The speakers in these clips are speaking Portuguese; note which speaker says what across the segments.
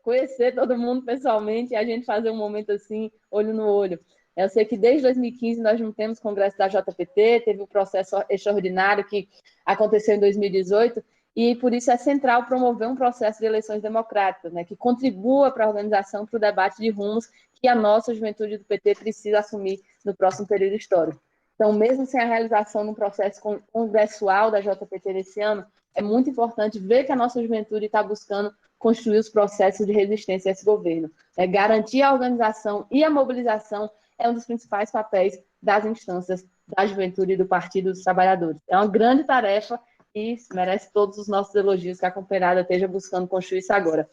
Speaker 1: conhecer todo mundo pessoalmente e a gente fazer um momento assim, olho no olho. Eu sei que desde 2015 nós não temos congresso da JPT, teve o processo extraordinário que aconteceu em 2018, e por isso é central promover um processo de eleições democráticas, né, que contribua para a organização, para o debate de rumos que a nossa juventude do PT precisa assumir no próximo período histórico. Então, mesmo sem a realização de um processo congressual da JPT nesse ano, é muito importante ver que a nossa juventude está buscando construir os processos de resistência a esse governo. Garantir a organização e a mobilização é um dos principais papéis das instâncias da juventude e do Partido dos Trabalhadores. É uma grande tarefa e merece todos os nossos elogios que a companheirada esteja buscando construir isso agora.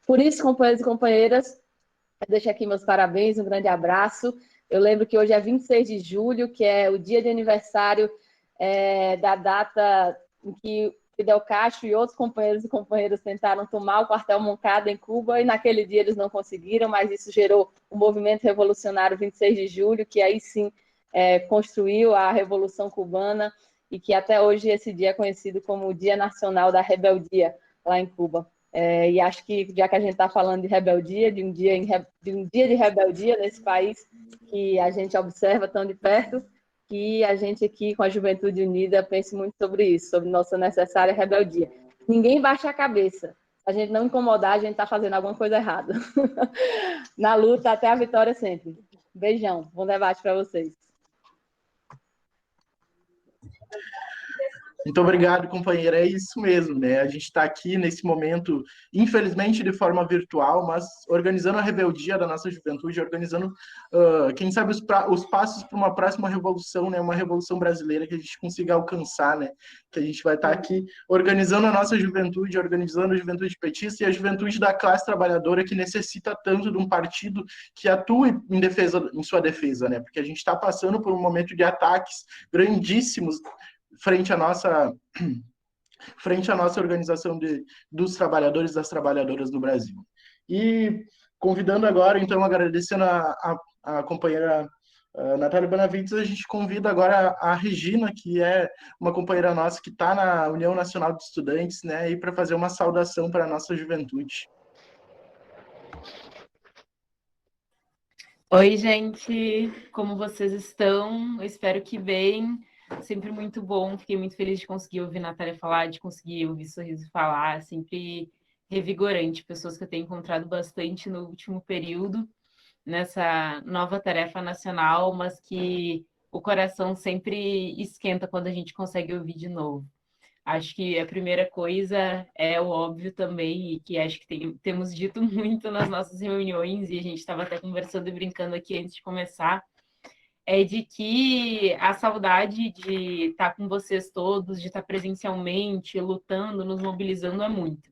Speaker 1: Por isso, companheiros e companheiras, eu deixo aqui meus parabéns, um grande abraço. Eu lembro que hoje é 26 de julho, que é o dia de aniversário da data em que Fidel Castro e outros companheiros e companheiras tentaram tomar o quartel Moncada em Cuba, e naquele dia eles não conseguiram, mas isso gerou o movimento revolucionário 26 de julho, que aí sim construiu a Revolução Cubana, e que até hoje esse dia é conhecido como o Dia Nacional da Rebeldia, lá em Cuba. E acho que, já que a gente está falando de rebeldia, de um dia de rebeldia nesse país que a gente observa tão de perto, que a gente aqui, com a Juventude Unida, pense muito sobre isso, sobre nossa necessária rebeldia. Ninguém baixa a cabeça. Se a gente não incomodar, a gente está fazendo alguma coisa errada. Na luta, até a vitória sempre. Beijão. Bom debate para vocês.
Speaker 2: Muito obrigado, companheira. É isso mesmo, né? A gente está aqui nesse momento, infelizmente de forma virtual, mas organizando a rebeldia da nossa juventude, organizando, quem sabe, os passos para uma próxima revolução, né? Uma revolução brasileira que a gente consiga alcançar, né? Que a gente vai estar aqui organizando a nossa juventude, organizando a juventude petista e a juventude da classe trabalhadora, que necessita tanto de um partido que atue em sua defesa, né? Porque a gente está passando por um momento de ataques grandíssimos frente à nossa organização dos trabalhadores e das trabalhadoras do Brasil. E convidando agora, então, agradecendo a companheira Natália Bonavides, a gente convida agora a Regina, que é uma companheira nossa que está na União Nacional de Estudantes, né, e para fazer uma saudação para a nossa juventude.
Speaker 3: Oi, gente, como vocês estão? Eu espero que bem. Sempre muito bom, fiquei muito feliz de conseguir ouvir a Natália falar, de conseguir ouvir Sorriso falar, sempre revigorante, pessoas que eu tenho encontrado bastante no último período, nessa nova tarefa nacional, mas que o coração sempre esquenta quando a gente consegue ouvir de novo. Acho que a primeira coisa é o óbvio também, e que acho que temos dito muito nas nossas reuniões, e a gente estava até conversando e brincando aqui antes de começar, é de que a saudade de estar com vocês todos, de estar presencialmente, lutando, nos mobilizando é muito.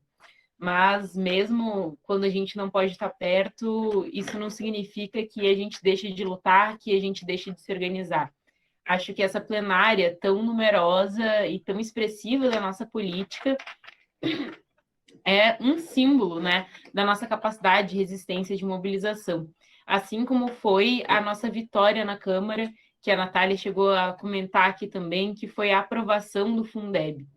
Speaker 3: Mas mesmo quando a gente não pode estar perto, isso não significa que a gente deixe de lutar, que a gente deixe de se organizar. Acho que essa plenária tão numerosa e tão expressiva da nossa política é um símbolo, né, da nossa capacidade de resistência e de mobilização. Assim como foi a nossa vitória na Câmara, que a Natália chegou a comentar aqui também, que foi a aprovação do Fundeb.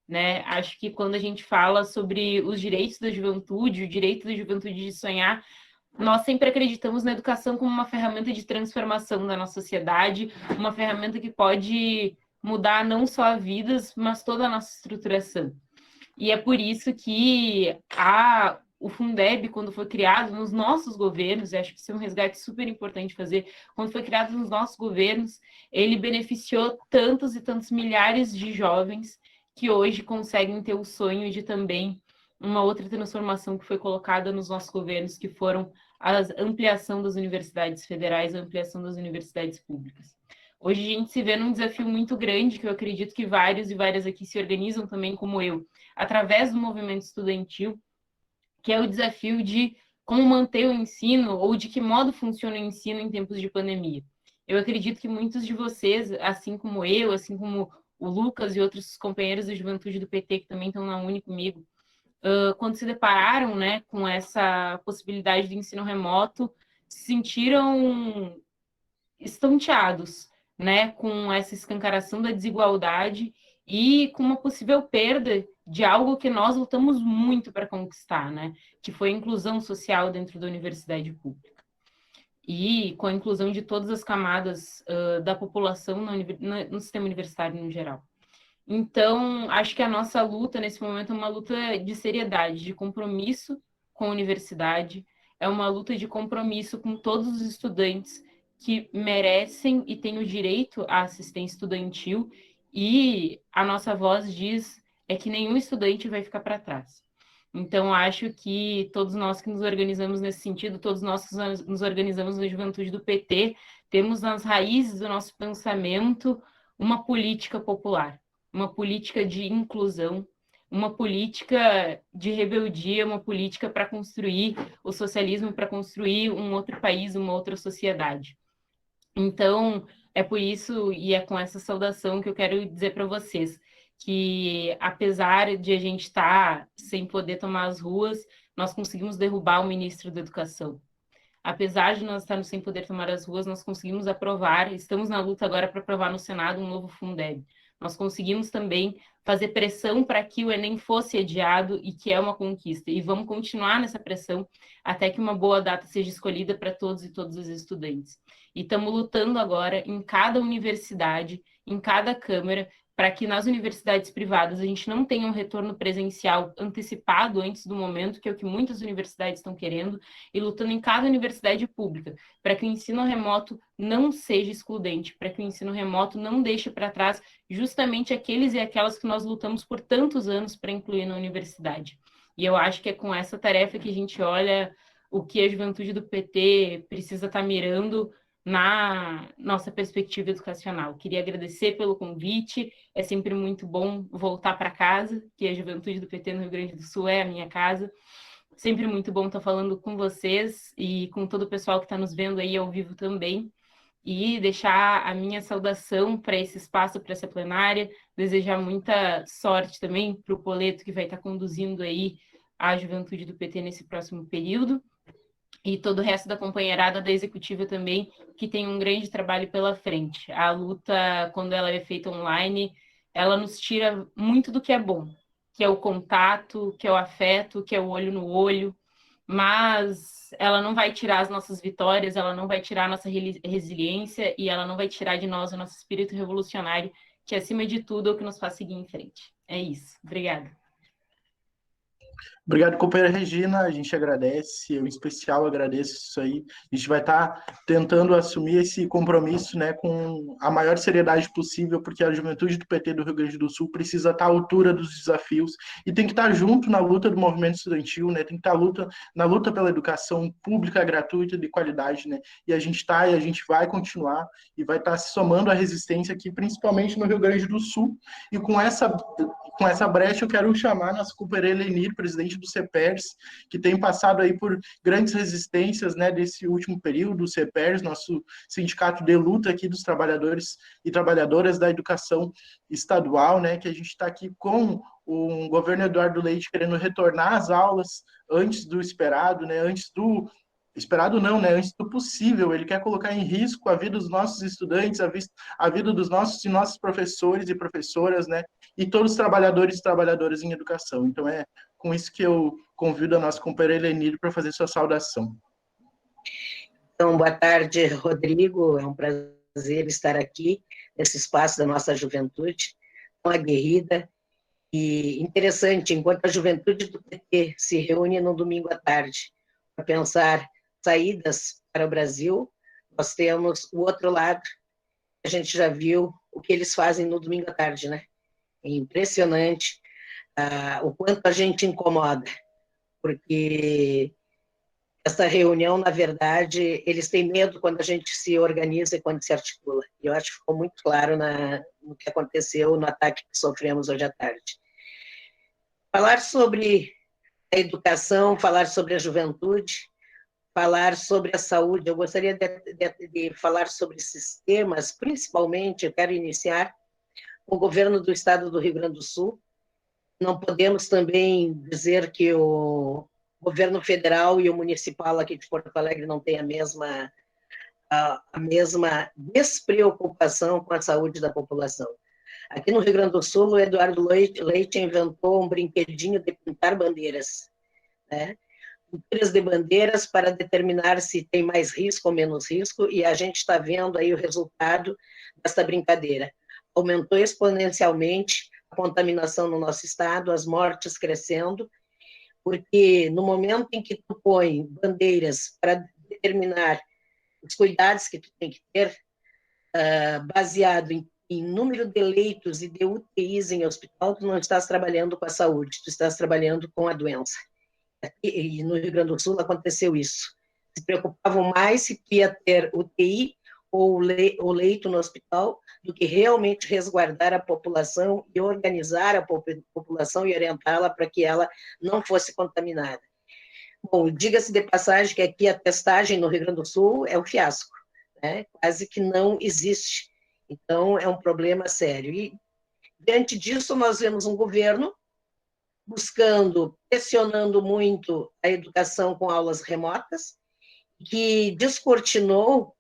Speaker 3: Né? Acho que quando a gente fala sobre os direitos da juventude, o direito da juventude de sonhar, nós sempre acreditamos na educação como uma ferramenta de transformação da nossa sociedade, uma ferramenta que pode mudar não só vidas, mas toda a nossa estruturação. E é por isso que o Fundeb, quando foi criado nos nossos governos, acho que isso é um resgate super importante fazer, quando foi criado nos nossos governos, ele beneficiou tantos e tantos milhares de jovens que hoje conseguem ter o sonho de também uma outra transformação que foi colocada nos nossos governos, que foram a ampliação das universidades federais, a ampliação das universidades públicas. Hoje a gente se vê num desafio muito grande, que eu acredito que vários e várias aqui se organizam também como eu, através do movimento estudantil, que é o desafio de como manter o ensino ou de que modo funciona o ensino em tempos de pandemia. Eu acredito que muitos de vocês, assim como eu, assim como o Lucas e outros companheiros da juventude do PT que também estão na Uni comigo, quando se depararam, né, com essa possibilidade de ensino remoto, se sentiram estonteados, né, com essa escancaração da desigualdade e com uma possível perda de algo que nós lutamos muito para conquistar, né? Que foi a inclusão social dentro da universidade pública. E com a inclusão de todas as camadas da população no sistema universitário no geral. Então, acho que a nossa luta nesse momento é uma luta de seriedade, de compromisso com a universidade, é uma luta de compromisso com todos os estudantes que merecem e têm o direito à assistência estudantil, e a nossa voz diz é que nenhum estudante vai ficar para trás. Então, acho que todos nós que nos organizamos nesse sentido, todos nós que nos organizamos na juventude do PT, temos nas raízes do nosso pensamento uma política popular, uma política de inclusão, uma política de rebeldia, uma política para construir o socialismo, para construir um outro país, uma outra sociedade. Então, é por isso e é com essa saudação que eu quero dizer para vocês que, apesar de a gente estar sem poder tomar as ruas, nós conseguimos derrubar o ministro da Educação. Apesar de nós estarmos sem poder tomar as ruas, nós conseguimos aprovar, estamos na luta agora para aprovar no Senado um novo Fundeb. Nós conseguimos também fazer pressão para que o Enem fosse adiado, e que é uma conquista. E vamos continuar nessa pressão até que uma boa data seja escolhida para todos e todas os estudantes. E estamos lutando agora em cada universidade, em cada Câmara, para que nas universidades privadas a gente não tenha um retorno presencial antecipado antes do momento, que é o que muitas universidades estão querendo, e lutando em cada universidade pública, para que o ensino remoto não seja excludente, para que o ensino remoto não deixe para trás justamente aqueles e aquelas que nós lutamos por tantos anos para incluir na universidade. E eu acho que é com essa tarefa que a gente olha o que a juventude do PT precisa estar mirando na nossa perspectiva educacional. Queria agradecer pelo convite, é sempre muito bom voltar para casa, que a juventude do PT no Rio Grande do Sul é a minha casa. Sempre muito bom estar falando com vocês e com todo o pessoal que está nos vendo aí ao vivo também. E deixar a minha saudação para esse espaço, para essa plenária, desejar muita sorte também para o Poleto, que vai estar conduzindo aí a juventude do PT nesse próximo período, e todo o resto da companheirada da executiva também, que tem um grande trabalho pela frente. A luta, quando ela é feita online, ela nos tira muito do que é bom, que é o contato, que é o afeto, que é o olho no olho, mas ela não vai tirar as nossas vitórias, ela não vai tirar a nossa resiliência, e ela não vai tirar de nós o nosso espírito revolucionário, que acima de tudo é o que nos faz seguir em frente. É isso. Obrigada.
Speaker 2: Obrigado, companheira Regina, a gente agradece, eu em especial agradeço isso aí. A gente vai estar tentando assumir esse compromisso, né, com a maior seriedade possível, porque a juventude do PT do Rio Grande do Sul precisa estar à altura dos desafios e tem que estar junto na luta do movimento estudantil, né, tem que estar na luta pela educação pública, gratuita, de qualidade, né, e a gente está e a gente vai continuar e vai estar se somando à resistência aqui, principalmente no Rio Grande do Sul, e com essa brecha eu quero chamar nossa companheira Elenir, presidente do CEPERS, que tem passado aí por grandes resistências, né, desse último período. O CEPERS, nosso sindicato de luta aqui dos trabalhadores e trabalhadoras da educação estadual, né, que a gente está aqui com o governo Eduardo Leite querendo retornar às aulas antes do esperado, né, antes do possível. Ele quer colocar em risco a vida dos nossos estudantes, a vida dos nossos e nossas professores e professoras, né, e todos os trabalhadores e trabalhadoras em educação. Então, é com isso que eu convido a nossa companheira Elenir para fazer sua saudação.
Speaker 4: Então, boa tarde, Rodrigo. É um prazer estar aqui nesse espaço da nossa juventude, tão aguerrida e interessante, enquanto a juventude do PT se reúne no domingo à tarde para pensar saídas para o Brasil, nós temos o outro lado. A gente já viu o que eles fazem no domingo à tarde, né? É impressionante o quanto a gente incomoda, porque essa reunião, na verdade, eles têm medo quando a gente se organiza e quando se articula. Eu acho que ficou muito claro no que aconteceu, no ataque que sofremos hoje à tarde. Falar sobre a educação, falar sobre a juventude, falar sobre a saúde. Eu gostaria de falar sobre sistemas, principalmente, eu quero iniciar com o governo do estado do Rio Grande do Sul. Não podemos também dizer que o governo federal e o municipal aqui de Porto Alegre não têm a mesma despreocupação com a saúde da população. Aqui no Rio Grande do Sul, o Eduardo Leite inventou um brinquedinho de pintar bandeiras, né? Pinturas de bandeiras para determinar se tem mais risco ou menos risco, e a gente está vendo aí o resultado dessa brincadeira. Aumentou exponencialmente a contaminação no nosso estado, as mortes crescendo, porque no momento em que tu põe bandeiras para determinar os cuidados que tu tem que ter, baseado em número de leitos e de UTIs em hospital, tu não estás trabalhando com a saúde, tu estás trabalhando com a doença. E no Rio Grande do Sul aconteceu isso. Se preocupavam mais se ia ter UTI ou leito no hospital do que realmente resguardar a população e organizar a população e orientá-la para que ela não fosse contaminada. Bom, diga-se de passagem que aqui a testagem no Rio Grande do Sul é um fiasco, né? Quase que não existe. Então, é um problema sério. E, diante disso, nós vemos um governo pressionando muito a educação com aulas remotas, que descortinou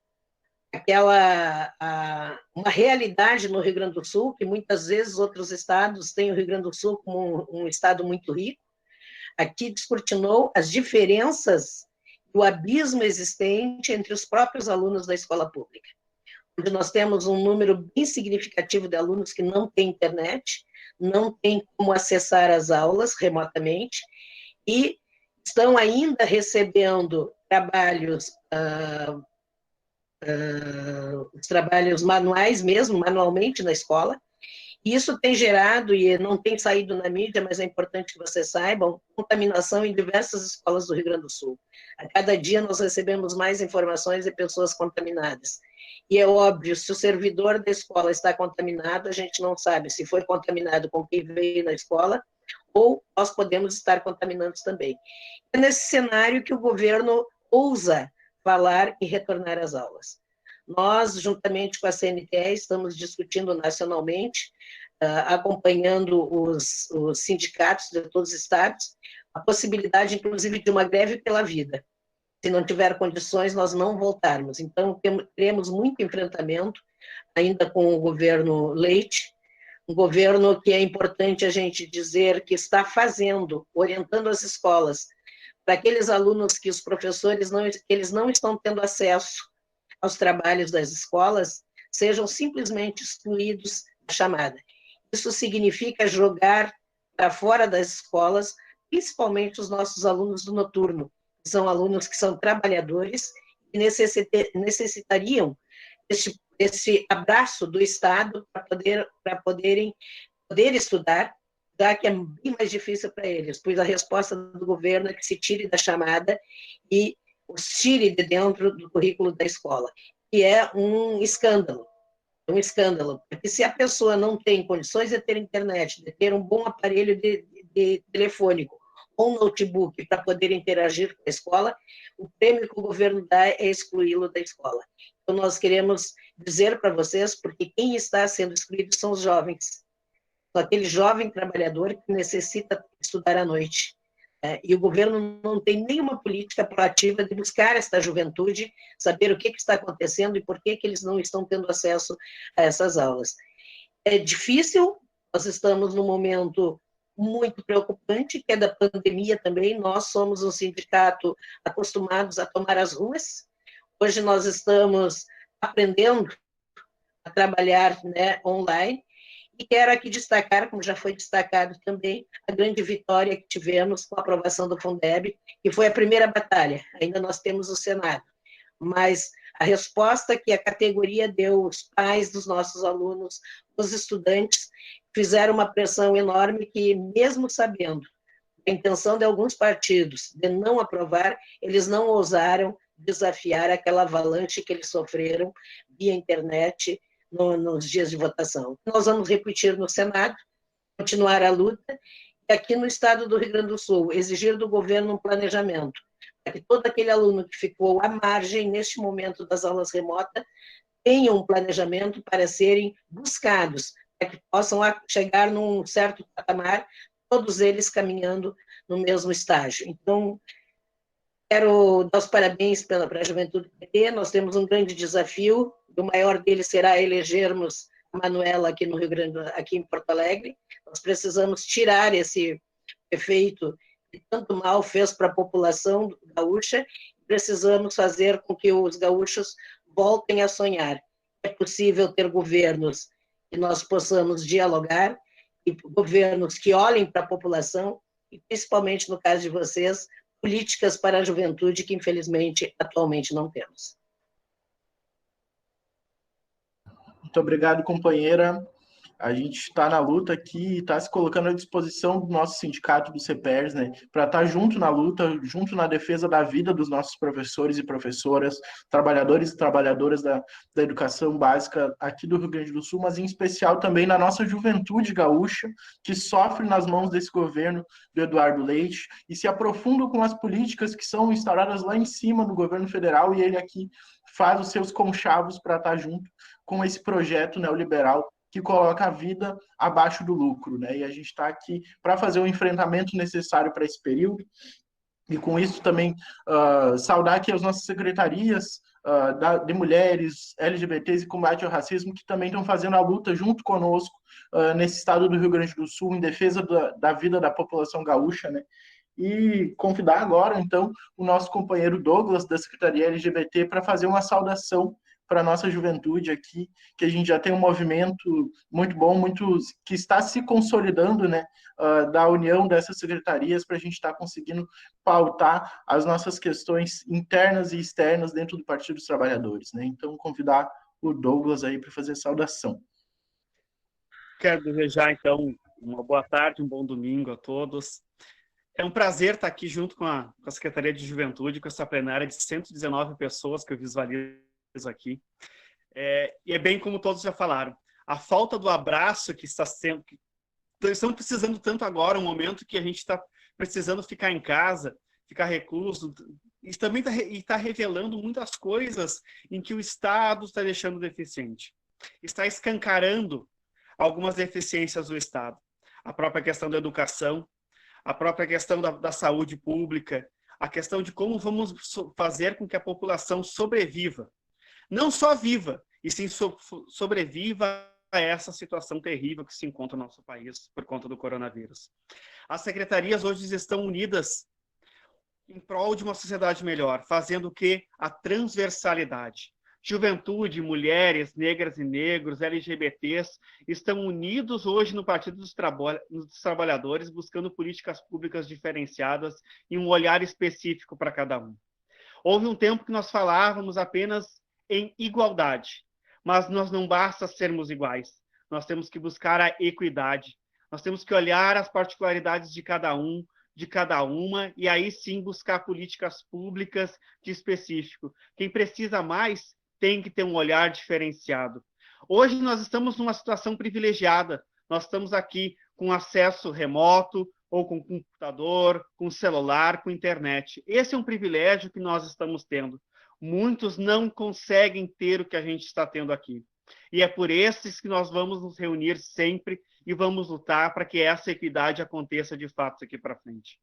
Speaker 4: uma realidade no Rio Grande do Sul, que muitas vezes outros estados têm o Rio Grande do Sul como um estado muito rico. Aqui descortinou as diferenças, o abismo existente entre os próprios alunos da escola pública, onde nós temos um número bem significativo de alunos que não têm internet, não têm como acessar as aulas remotamente e estão ainda recebendo trabalhos, os trabalhos manuais mesmo, manualmente na escola. Isso tem gerado, e não tem saído na mídia, mas é importante que vocês saibam, contaminação em diversas escolas do Rio Grande do Sul. A cada dia nós recebemos mais informações de pessoas contaminadas. E é óbvio, se o servidor da escola está contaminado, a gente não sabe se foi contaminado com quem veio na escola ou nós podemos estar contaminados também. É nesse cenário que o governo ousa falar em retornar às aulas. Nós, juntamente com a CNTE, estamos discutindo nacionalmente, acompanhando os sindicatos de todos os estados, a possibilidade, inclusive, de uma greve pela vida. Se não tiver condições, nós não voltarmos. Então, teremos muito enfrentamento ainda com o governo Leite, um governo que é importante a gente dizer que está orientando as escolas, para aqueles alunos que os professores eles não estão tendo acesso aos trabalhos das escolas, sejam simplesmente excluídos da chamada. Isso significa jogar para fora das escolas, principalmente os nossos alunos do noturno, que são alunos que são trabalhadores e necessitariam esse abraço do Estado para poder estudar, já que é bem mais difícil para eles, pois a resposta do governo é que se tire da chamada e os tire de dentro do currículo da escola, que é um escândalo. É um escândalo, porque se a pessoa não tem condições de ter internet, de ter um bom aparelho de telefônico ou um notebook para poder interagir com a escola, o prêmio que o governo dá é excluí-lo da escola. Então, nós queremos dizer para vocês, porque quem está sendo excluído são os jovens, aquele jovem trabalhador que necessita estudar à noite. E o governo não tem nenhuma política proativa de buscar esta juventude, saber o que está acontecendo e por que eles não estão tendo acesso a essas aulas. É difícil, nós estamos num momento muito preocupante, que é da pandemia também. Nós somos um sindicato acostumados a tomar as ruas. Hoje nós estamos aprendendo a trabalhar, né, online. E quero aqui destacar, como já foi destacado também, a grande vitória que tivemos com a aprovação do Fundeb, que foi a primeira batalha. Ainda nós temos o Senado. Mas a resposta que a categoria deu, os pais dos nossos alunos, os estudantes, fizeram uma pressão enorme que, mesmo sabendo a intenção de alguns partidos de não aprovar, eles não ousaram desafiar aquela avalanche que eles sofreram via internet nos dias de votação. Nós vamos repetir no Senado, continuar a luta, e aqui no estado do Rio Grande do Sul, exigir do governo um planejamento, para que todo aquele aluno que ficou à margem, neste momento das aulas remotas, tenha um planejamento para serem buscados, para que possam chegar num certo patamar, todos eles caminhando no mesmo estágio. Então, quero dar os parabéns para a Juventude PT, nós temos um grande desafio, o maior deles será elegermos a Manuela aqui no Rio Grande, aqui em Porto Alegre. Nós precisamos tirar esse efeito que tanto mal fez para a população gaúcha. Precisamos fazer com que os gaúchos voltem a sonhar. É possível ter governos que nós possamos dialogar, e governos que olhem para a população, e principalmente no caso de vocês, políticas para a juventude que, infelizmente, atualmente não temos.
Speaker 2: Muito obrigado, companheira. A gente está na luta aqui e está se colocando à disposição do nosso sindicato do CEPERS, né, para estar junto na luta, junto na defesa da vida dos nossos professores e professoras, trabalhadores e trabalhadoras da educação básica aqui do Rio Grande do Sul, mas em especial também na nossa juventude gaúcha, que sofre nas mãos desse governo do Eduardo Leite e se aprofunda com as políticas que são instauradas lá em cima do governo federal, e ele aqui faz os seus conchavos para estar junto com esse projeto neoliberal que coloca a vida abaixo do lucro, né? E a gente está aqui para fazer o enfrentamento necessário para esse período. E com isso também saudar aqui as nossas secretarias de mulheres, LGBTs e combate ao racismo, que também estão fazendo a luta junto conosco nesse estado do Rio Grande do Sul, em defesa da vida da população gaúcha, né? E convidar agora, então, o nosso companheiro Douglas, da Secretaria LGBT, para fazer uma saudação para a nossa juventude aqui, que a gente já tem um movimento muito bom, que está se consolidando, né, da união dessas secretarias, para a gente estar conseguindo pautar as nossas questões internas e externas dentro do Partido dos Trabalhadores, né? Então, convidar o Douglas aí para fazer a saudação.
Speaker 5: Quero desejar, então, uma boa tarde, um bom domingo a todos. É um prazer estar aqui junto com a Secretaria de Juventude, com essa plenária de 119 pessoas que eu visualizo aqui. E é bem como todos já falaram, a falta do abraço que está sendo... Estamos precisando tanto agora, um momento que a gente está precisando ficar em casa, ficar recluso, e também está revelando muitas coisas em que o Estado está deixando deficiente. Está escancarando algumas deficiências do Estado. A própria questão da educação, a própria questão da saúde pública, a questão de como vamos fazer com que a população sobreviva. Não só viva, e sim sobreviva a essa situação terrível que se encontra no nosso país por conta do coronavírus. As secretarias hoje estão unidas em prol de uma sociedade melhor, fazendo o quê? A transversalidade. Juventude, mulheres, negras e negros, LGBTs, estão unidos hoje no Partido dos Trabalhadores, buscando políticas públicas diferenciadas e um olhar específico para cada um. Houve um tempo que nós falávamos apenas em igualdade, mas nós não basta sermos iguais, nós temos que buscar a equidade, nós temos que olhar as particularidades de cada um, de cada uma, e aí sim buscar políticas públicas de específico. Quem precisa mais tem que ter um olhar diferenciado. Hoje nós estamos numa situação privilegiada, nós estamos aqui com acesso remoto, ou com computador, com celular, com internet. Esse é um privilégio que nós estamos tendo. Muitos não conseguem ter o que a gente está tendo aqui. E é por esses que nós vamos nos reunir sempre e vamos lutar para que essa equidade aconteça de fato aqui para frente.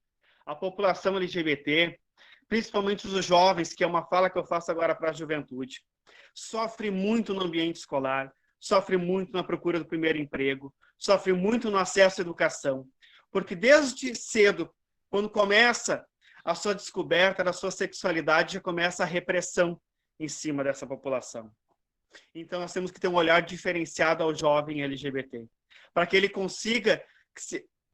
Speaker 5: A população LGBT, principalmente os jovens, que é uma fala que eu faço agora para a juventude, sofre muito no ambiente escolar, sofre muito na procura do primeiro emprego, sofre muito no acesso à educação, porque desde cedo, quando começa a sua descoberta da sua sexualidade, já começa a repressão em cima dessa população. Então, nós temos que ter um olhar diferenciado ao jovem LGBT, para que ele consiga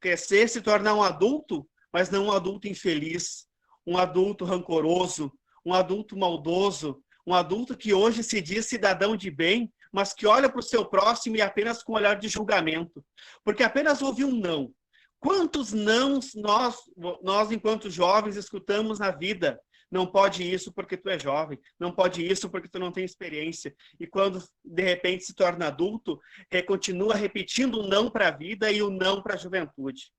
Speaker 5: crescer, se tornar um adulto, mas não um adulto infeliz, um adulto rancoroso, um adulto maldoso, um adulto que hoje se diz cidadão de bem, mas que olha para o seu próximo e apenas com um olhar de julgamento, porque apenas ouve um não. Quantos nãos nós, enquanto jovens, escutamos na vida? Não pode isso porque tu é jovem, não pode isso porque tu não tem experiência. E quando, de repente, se torna adulto, continua repetindo o não para a vida e o não para a juventude.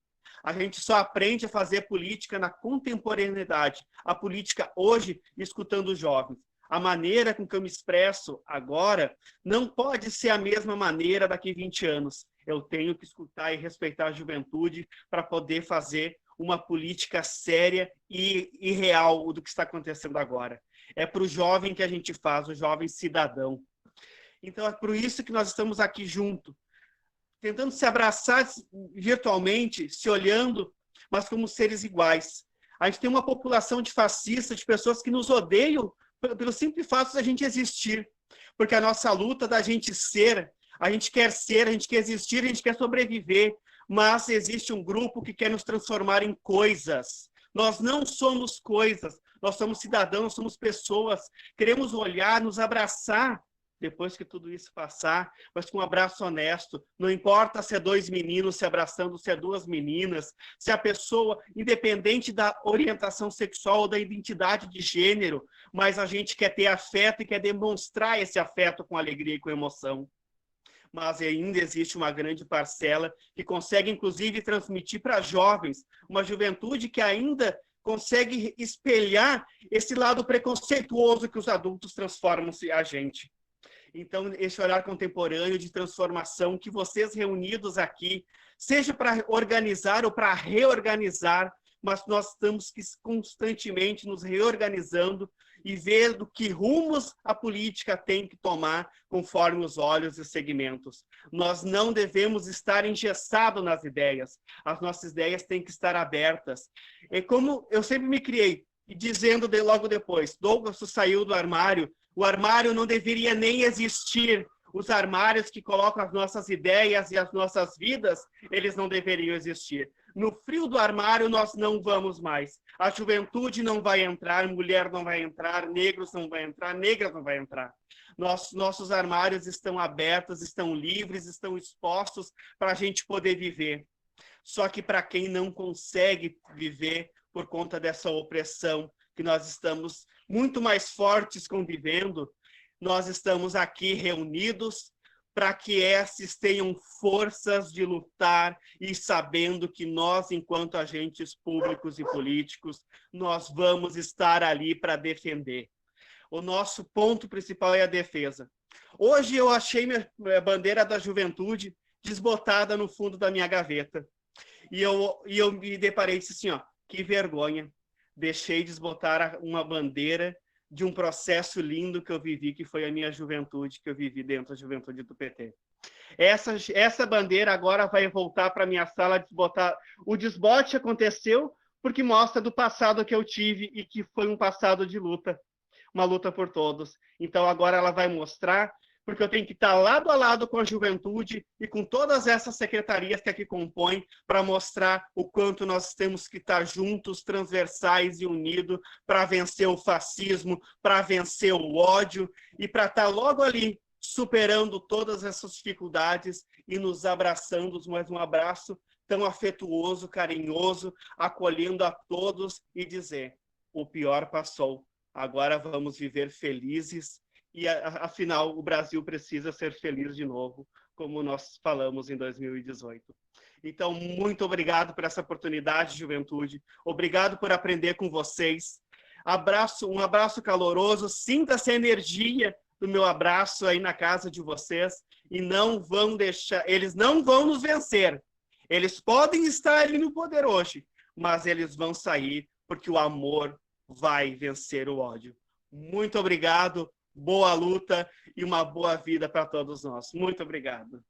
Speaker 5: A gente só aprende a fazer política na contemporaneidade. A política hoje, escutando os jovens. A maneira com que eu me expresso agora não pode ser a mesma maneira daqui a 20 anos. Eu tenho que escutar e respeitar a juventude para poder fazer uma política séria e real do que está acontecendo agora. É para o jovem que a gente faz, o jovem cidadão. Então, é por isso que nós estamos aqui juntos, tentando se abraçar virtualmente, se olhando, mas como seres iguais. A gente tem uma população de fascistas, de pessoas que nos odeiam pelo simples fato de a gente existir. Porque a nossa luta da gente ser, a gente quer existir, a gente quer sobreviver, mas existe um grupo que quer nos transformar em coisas. Nós não somos coisas, nós somos cidadãos, somos pessoas. Queremos olhar, nos abraçar, depois que tudo isso passar, mas com um abraço honesto. Não importa se é 2 meninos se abraçando, se é 2 meninas, se a pessoa, independente da orientação sexual ou da identidade de gênero, mas a gente quer ter afeto e quer demonstrar esse afeto com alegria e com emoção. Mas ainda existe uma grande parcela que consegue, inclusive, transmitir para jovens, uma juventude que ainda consegue espelhar esse lado preconceituoso que os adultos transformam a gente. Então, esse olhar contemporâneo de transformação que vocês reunidos aqui, seja para organizar ou para reorganizar, mas nós estamos constantemente nos reorganizando e vendo que rumos a política tem que tomar conforme os olhos e segmentos. Nós não devemos estar engessados nas ideias. As nossas ideias têm que estar abertas. É como eu sempre me criei, dizendo logo depois, Douglas saiu do armário, o armário não deveria nem existir. Os armários que colocam as nossas ideias e as nossas vidas, eles não deveriam existir. No frio do armário, nós não vamos mais. A juventude não vai entrar, mulher não vai entrar, negros não vai entrar, negras não vai entrar. Nossos armários estão abertos, estão livres, estão expostos para a gente poder viver. Só que para quem não consegue viver por conta dessa opressão, que nós estamos muito mais fortes convivendo, nós estamos aqui reunidos para que esses tenham forças de lutar e sabendo que nós, enquanto agentes públicos e políticos, nós vamos estar ali para defender. O nosso ponto principal é a defesa. Hoje eu achei minha bandeira da juventude desbotada no fundo da minha gaveta. E eu me deparei e disse assim, ó, que vergonha. Deixei desbotar uma bandeira de um processo lindo que eu vivi, que foi a minha juventude, que eu vivi dentro da juventude do PT. Essa bandeira agora vai voltar para a minha sala desbotar. O desbote aconteceu porque mostra do passado que eu tive e que foi um passado de luta, uma luta por todos. Então agora ela vai mostrar, porque eu tenho que estar lado a lado com a juventude e com todas essas secretarias que aqui compõem para mostrar o quanto nós temos que estar juntos, transversais e unidos para vencer o fascismo, para vencer o ódio e para estar logo ali superando todas essas dificuldades e nos abraçando, mas um abraço tão afetuoso, carinhoso, acolhendo a todos e dizer, o pior passou, agora vamos viver felizes. E, afinal, o Brasil precisa ser feliz de novo, como nós falamos em 2018. Então, muito obrigado por essa oportunidade, juventude. Obrigado por aprender com vocês. Um abraço caloroso. Sinta-se a energia do meu abraço aí na casa de vocês. E não vão deixar... Eles não vão nos vencer. Eles podem estar ali no poder hoje, mas eles vão sair, porque o amor vai vencer o ódio. Muito obrigado. Boa luta e uma boa vida para todos nós. Muito obrigado.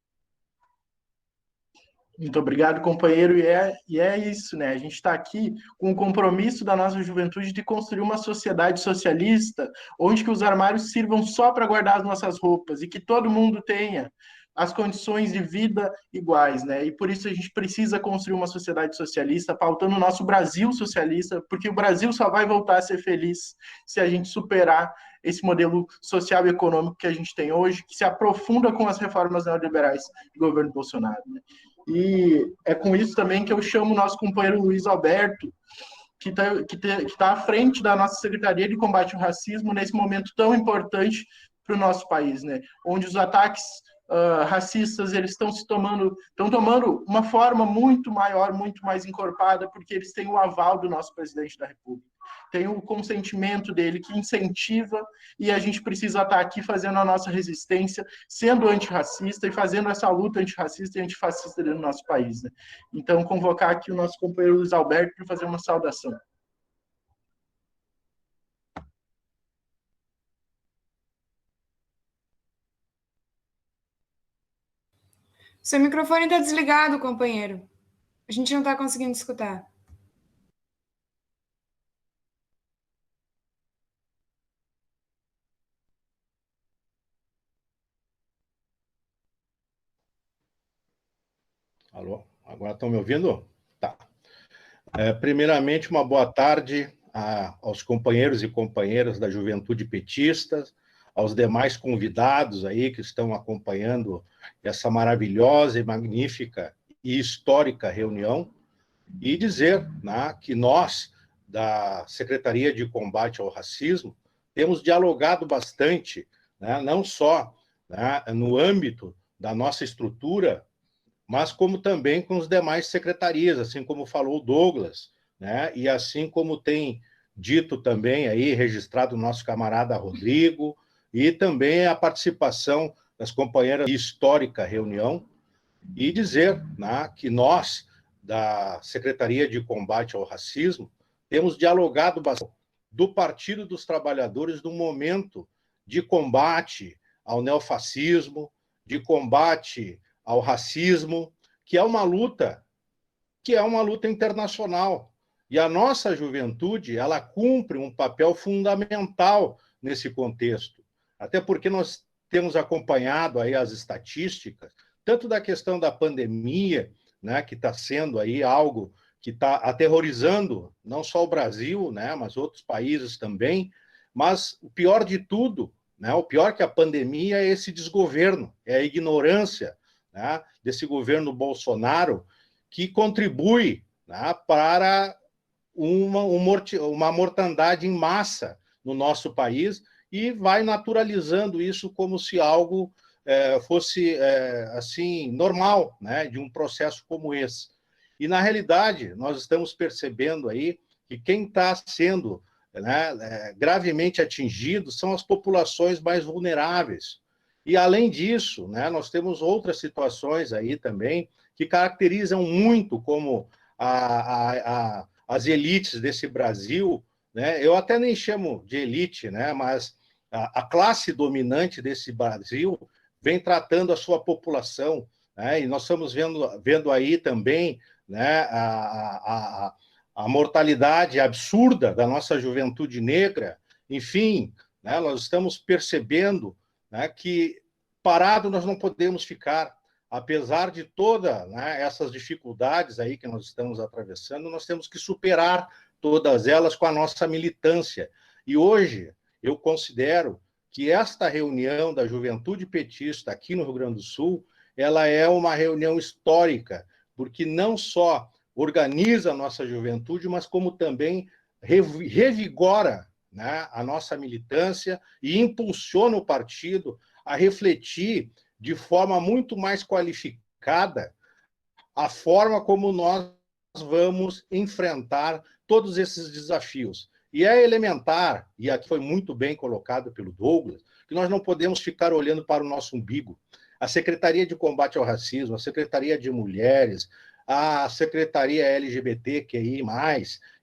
Speaker 2: Muito obrigado, companheiro. E é isso, né? A gente está aqui com o compromisso da nossa juventude de construir uma sociedade socialista onde que os armários sirvam só para guardar as nossas roupas e que todo mundo tenha as condições de vida iguais, né? E por isso a gente precisa construir uma sociedade socialista, pautando o nosso Brasil socialista, porque o Brasil só vai voltar a ser feliz se a gente superar esse modelo social e econômico que a gente tem hoje, que se aprofunda com as reformas neoliberais do governo Bolsonaro, né? E é com isso também que eu chamo o nosso companheiro Luiz Alberto, que está à frente da nossa Secretaria de Combate ao Racismo nesse momento tão importante para o nosso país, né? Onde os ataques racistas eles estão tomando uma forma muito maior, muito mais encorpada, porque eles têm o aval do nosso presidente da República, tem o consentimento dele que incentiva, e a gente precisa estar aqui fazendo a nossa resistência, sendo antirracista e fazendo essa luta antirracista e antifascista dentro do nosso país, né? Então, convocar aqui o nosso companheiro Luiz Alberto para fazer uma saudação.
Speaker 6: Seu microfone está desligado, companheiro. A gente não está conseguindo escutar.
Speaker 7: Alô? Agora estão me ouvindo? Tá. Primeiramente, uma boa tarde aos companheiros e companheiras da Juventude Petista, aos demais convidados aí que estão acompanhando essa maravilhosa e magnífica e histórica reunião, e dizer, né, que nós, da Secretaria de Combate ao Racismo, temos dialogado bastante, né, não só, né, no âmbito da nossa estrutura, mas como também com as demais secretarias, assim como falou o Douglas, né, e assim como tem dito também aí, registrado o nosso camarada Rodrigo, e também a participação das companheiras de histórica reunião, e dizer, né, que nós, da Secretaria de Combate ao Racismo, temos dialogado bastante do Partido dos Trabalhadores no momento de combate ao neofascismo, de combate ao racismo, que é uma luta internacional. E a nossa juventude, ela cumpre um papel fundamental nesse contexto. Até porque nós temos acompanhado aí as estatísticas, tanto da questão da pandemia, né, que está sendo aí algo que está aterrorizando não só o Brasil, né, mas outros países também. Mas o pior de tudo, né, o pior que a pandemia é esse desgoverno, é a ignorância, né, desse governo Bolsonaro, que contribui, né, para uma mortandade em massa no nosso país e vai naturalizando isso como se algo fosse assim normal, né, de um processo como esse. E na realidade nós estamos percebendo aí que quem está sendo, né, gravemente atingido são as populações mais vulneráveis. E além disso, né, nós temos outras situações aí também que caracterizam muito como as elites desse Brasil, né? Eu até nem chamo de elite, né, mas a classe dominante desse Brasil vem tratando a sua população, né, e nós estamos vendo aí também, né, a mortalidade absurda da nossa juventude negra. Enfim, né, nós estamos percebendo, né, que parado nós não podemos ficar. Apesar de todas, né, essas dificuldades aí que nós estamos atravessando, nós temos que superar todas elas com a nossa militância. E hoje eu considero que esta reunião da Juventude Petista aqui no Rio Grande do Sul, ela é uma reunião histórica, porque não só organiza a nossa juventude, mas como também revigora, né, a nossa militância e impulsiona o partido a refletir de forma muito mais qualificada a forma como nós vamos enfrentar todos esses desafios. E é elementar, e aqui foi muito bem colocado pelo Douglas, que nós não podemos ficar olhando para o nosso umbigo. A Secretaria de Combate ao Racismo, a Secretaria de Mulheres, a Secretaria LGBTQI+,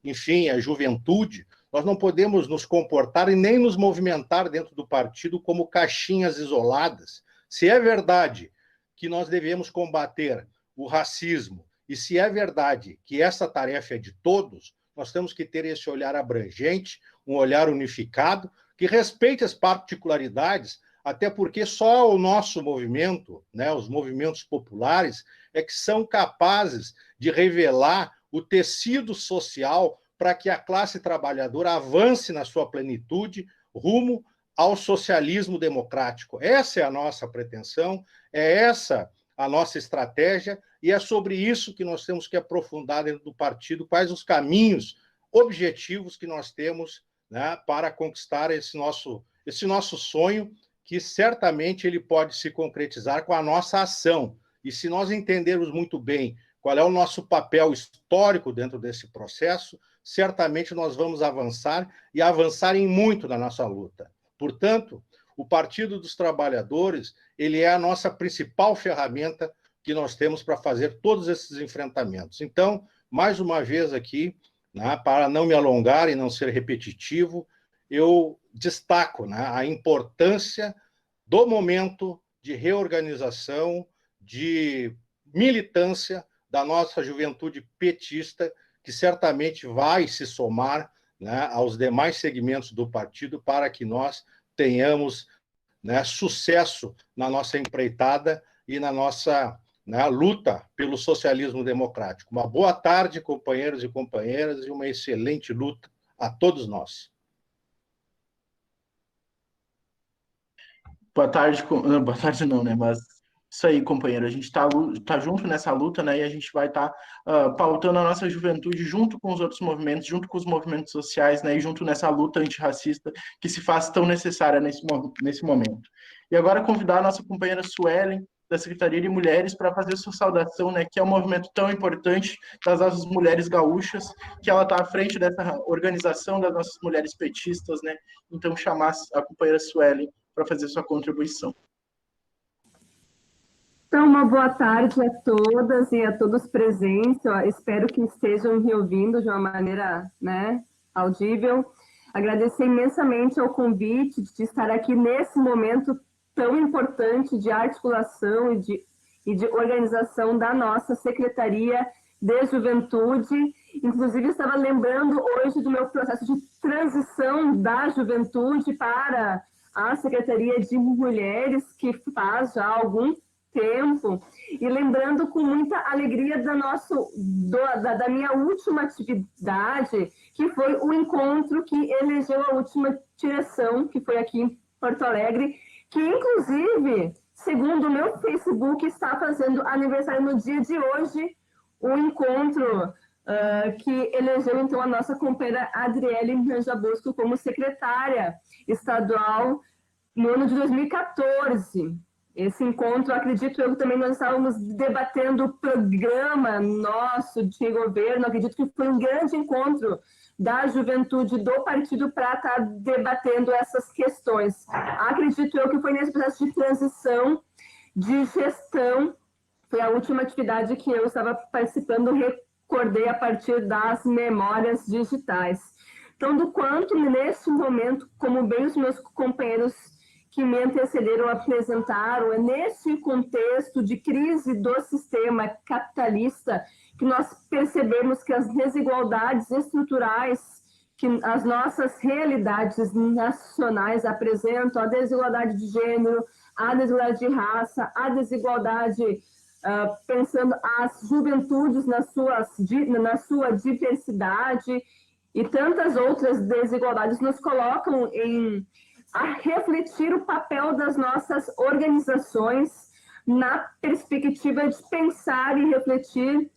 Speaker 7: enfim, a Juventude, nós não podemos nos comportar e nem nos movimentar dentro do partido como caixinhas isoladas. Se é verdade que nós devemos combater o racismo, e se é verdade que essa tarefa é de todos, nós temos que ter esse olhar abrangente, um olhar unificado, que respeite as particularidades, até porque só o nosso movimento, né, os movimentos populares, é que são capazes de revelar o tecido social para que a classe trabalhadora avance na sua plenitude rumo ao socialismo democrático. Essa é a nossa pretensão, é essa a nossa estratégia, e é sobre isso que nós temos que aprofundar dentro do partido, quais os caminhos objetivos que nós temos, né, para conquistar esse nosso sonho, que certamente ele pode se concretizar com a nossa ação. E se nós entendermos muito bem qual é o nosso papel histórico dentro desse processo, certamente nós vamos avançar e avançar em muito na nossa luta. Portanto, o Partido dos Trabalhadores, ele é a nossa principal ferramenta que nós temos para fazer todos esses enfrentamentos. Então, mais uma vez aqui, né, para não me alongar e não ser repetitivo, eu destaco, né, a importância do momento de reorganização, de militância da nossa juventude petista, que certamente vai se somar, né, aos demais segmentos do partido para que nós tenhamos, né, sucesso na nossa empreitada e na nossa, né, luta pelo socialismo democrático. Uma boa tarde, companheiros e companheiras, e uma excelente luta a todos nós.
Speaker 2: Boa tarde, boa tarde não, né? Mas isso aí, companheiro, a gente tá junto nessa luta, né? E a gente vai estar pautando a nossa juventude junto com os outros movimentos, junto com os movimentos sociais, né? E junto nessa luta antirracista que se faz tão necessária nesse momento. E agora convidar a nossa companheira Suelen, da Secretaria de Mulheres, para fazer sua saudação, né? Que é um movimento tão importante das nossas mulheres gaúchas, que ela está à frente dessa organização das nossas mulheres petistas, né? Então, chamar a companheira Suelen para fazer sua contribuição.
Speaker 8: Então, uma boa tarde a todas e a todos presentes. Eu espero que estejam me ouvindo de uma maneira, né, audível. Agradecer imensamente ao convite de estar aqui nesse momento tão importante de articulação e de organização da nossa Secretaria de Juventude. Inclusive, estava lembrando hoje do meu processo de transição da juventude para a Secretaria de Mulheres, que faz já algum tempo, e lembrando com muita alegria da minha última atividade, que foi o encontro que elegeu a última direção, que foi aqui em Porto Alegre, que inclusive, segundo o meu Facebook, está fazendo aniversário no dia de hoje, o encontro que elegeu então a nossa companheira Adriele Manjabosco como secretária estadual no ano de 2014. Esse encontro, acredito eu, também nós estávamos debatendo o programa nosso de governo, acredito que foi um grande encontro da juventude do partido para estar debatendo essas questões. Acredito eu que foi nesse processo de transição, de gestão, foi a última atividade que eu estava participando, recordei a partir das memórias digitais. Então, do quanto nesse momento, como bem os meus companheiros que me antecederam apresentaram, é nesse contexto de crise do sistema capitalista que nós percebemos que as desigualdades estruturais que as nossas realidades nacionais apresentam, a desigualdade de gênero, a desigualdade de raça, a desigualdade, pensando as juventudes na sua diversidade e tantas outras desigualdades, nos colocam a refletir o papel das nossas organizações na perspectiva de pensar e refletir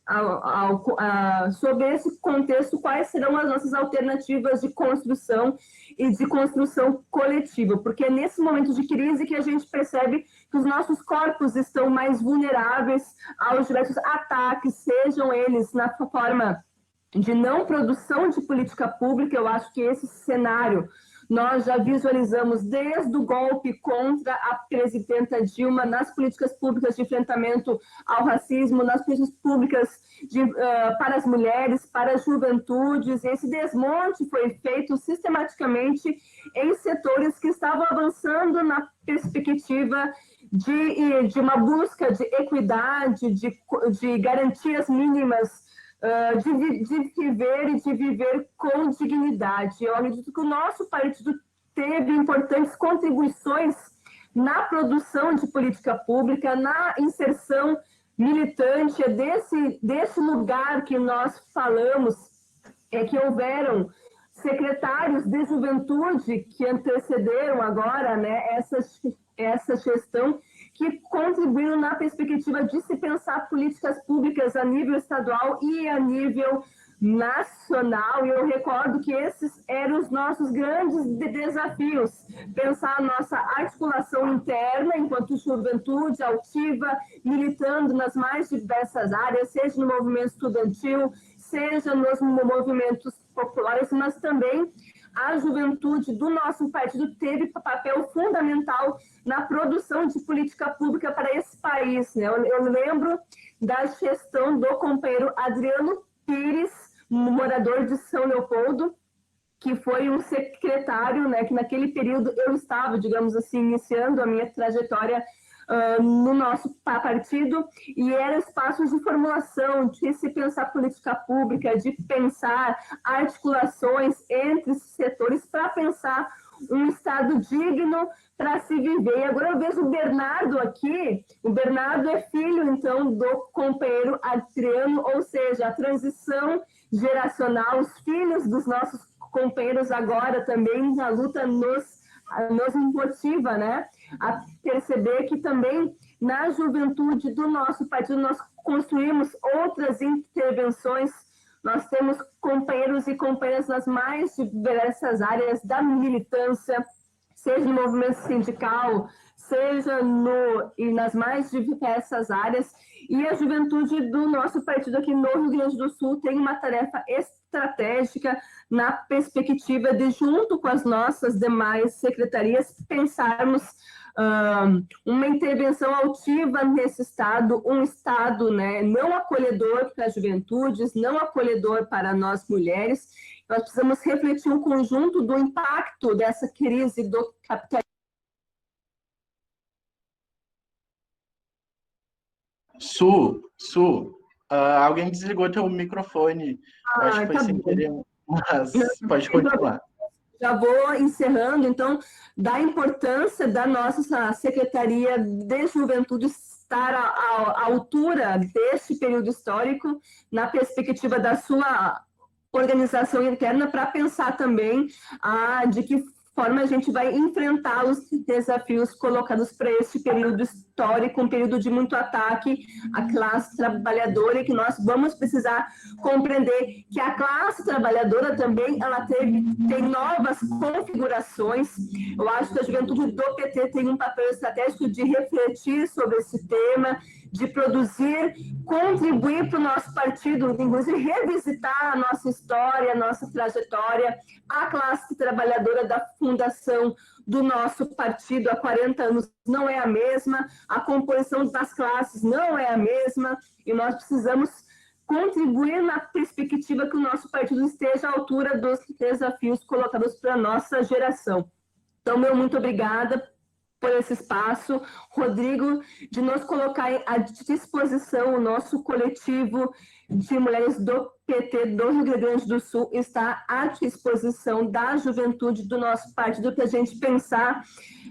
Speaker 8: sobre esse contexto, quais serão as nossas alternativas de construção e de construção coletiva, porque é nesse momento de crise que a gente percebe que os nossos corpos estão mais vulneráveis aos diversos ataques, sejam eles na forma de não produção de política pública. Eu acho que esse cenário nós já visualizamos desde o golpe contra a presidenta Dilma nas políticas públicas de enfrentamento ao racismo, nas políticas públicas para as mulheres, para as juventudes. Esse desmonte foi feito sistematicamente em setores que estavam avançando na perspectiva de uma busca de equidade, de garantias mínimas, de viver com dignidade. Eu acredito que o nosso partido teve importantes contribuições na produção de política pública, na inserção militante desse lugar que nós falamos, que houveram secretários de juventude que antecederam agora, né, essa gestão, que contribuíram na perspectiva de se pensar políticas públicas a nível estadual e a nível nacional. E eu recordo que esses eram os nossos grandes desafios, pensar a nossa articulação interna enquanto juventude altiva, militando nas mais diversas áreas, seja no movimento estudantil, seja nos movimentos populares, mas também a juventude do nosso partido teve papel fundamental na produção de política pública para esse país, né? Eu lembro da gestão do companheiro Adriano Pires, morador de São Leopoldo, que foi um secretário, né, que naquele período eu estava, digamos assim, iniciando a minha trajetória no nosso partido, e eram espaços de formulação, de se pensar política pública, de pensar articulações entre setores para pensar um Estado digno para se viver. E agora eu vejo o Bernardo aqui, o Bernardo é filho, então, do companheiro Adriano, ou seja, a transição geracional, os filhos dos nossos companheiros agora também na luta nos motiva, né, a perceber que também na juventude do nosso partido nós construímos outras intervenções. Nós temos companheiros e companheiras nas mais diversas áreas da militância, seja no movimento sindical, seja nas mais diversas áreas. E a juventude do nosso partido aqui no Rio Grande do Sul tem uma tarefa estratégica na perspectiva de, junto com as nossas demais secretarias, pensarmos uma intervenção altiva nesse Estado, um Estado, né, não acolhedor para as juventudes, não acolhedor para nós mulheres. Nós precisamos refletir um conjunto do impacto dessa crise do capitalismo.
Speaker 2: Alguém desligou teu microfone. Eu acho que foi sem querer, mas pode continuar.
Speaker 8: Já vou encerrando, então, da importância da nossa Secretaria de Juventude estar à altura deste período histórico, na perspectiva da sua organização interna, para pensar também de que forma a gente vai enfrentar os desafios colocados para este período histórico, um período de muito ataque à classe trabalhadora, e que nós vamos precisar compreender que a classe trabalhadora também ela tem novas configurações. Eu acho que a juventude do PT tem um papel estratégico de refletir sobre esse tema, de produzir, contribuir para o nosso partido, inclusive revisitar a nossa história, a nossa trajetória. A classe trabalhadora da fundação do nosso partido há 40 anos não é a mesma, a composição das classes não é a mesma, e nós precisamos contribuir na perspectiva que o nosso partido esteja à altura dos desafios colocados para a nossa geração. Então, meu muito obrigada por esse espaço, Rodrigo, de nos colocar à disposição. O nosso coletivo de mulheres do PT do Rio Grande do Sul está à disposição da juventude do nosso partido para a gente pensar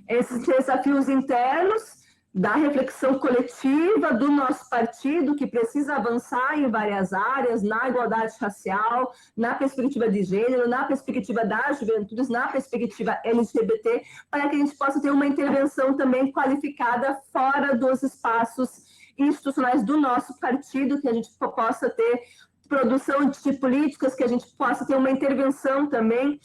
Speaker 8: esses desafios internos, da reflexão coletiva do nosso partido, que precisa avançar em várias áreas, na igualdade racial, na perspectiva de gênero, na perspectiva das juventudes, na perspectiva LGBT, para que a gente possa ter uma intervenção também qualificada fora dos espaços institucionais do nosso partido, que a gente possa ter produção de políticas, que a gente possa ter uma intervenção também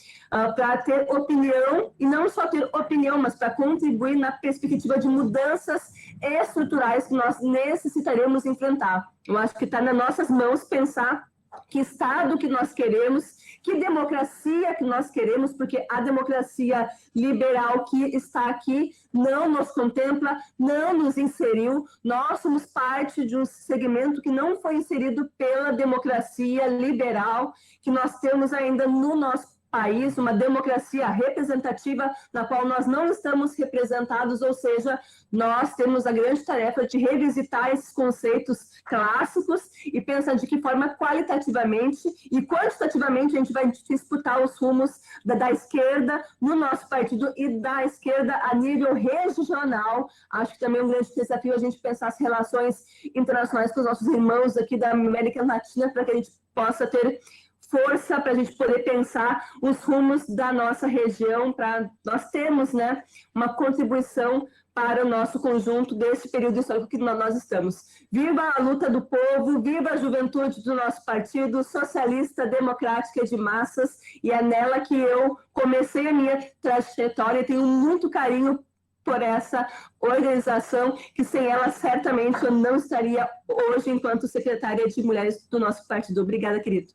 Speaker 8: para ter opinião, e não só ter opinião, mas para contribuir na perspectiva de mudanças estruturais que nós necessitaremos enfrentar. Eu acho que está nas nossas mãos pensar que Estado que nós queremos, que democracia que nós queremos, porque a democracia liberal que está aqui não nos contempla, não nos inseriu. Nós somos parte de um segmento que não foi inserido pela democracia liberal, que nós temos ainda no nosso país, uma democracia representativa na qual nós não estamos representados, ou seja, nós temos a grande tarefa de revisitar esses conceitos clássicos e pensar de que forma qualitativamente e quantitativamente a gente vai disputar os rumos da esquerda no nosso partido e da esquerda a nível regional. Acho que também é um grande desafio a gente pensar as relações internacionais com os nossos irmãos aqui da América Latina, para que a gente possa ter força para a gente poder pensar os rumos da nossa região, para nós termos, né, uma contribuição para o nosso conjunto desse período histórico que nós estamos. Viva a luta do povo, viva a juventude do nosso partido socialista, democrática de massas, e é nela que eu comecei a minha trajetória, e tenho muito carinho por essa organização, que sem ela certamente eu não estaria hoje enquanto secretária de mulheres do nosso partido. Obrigada, querido.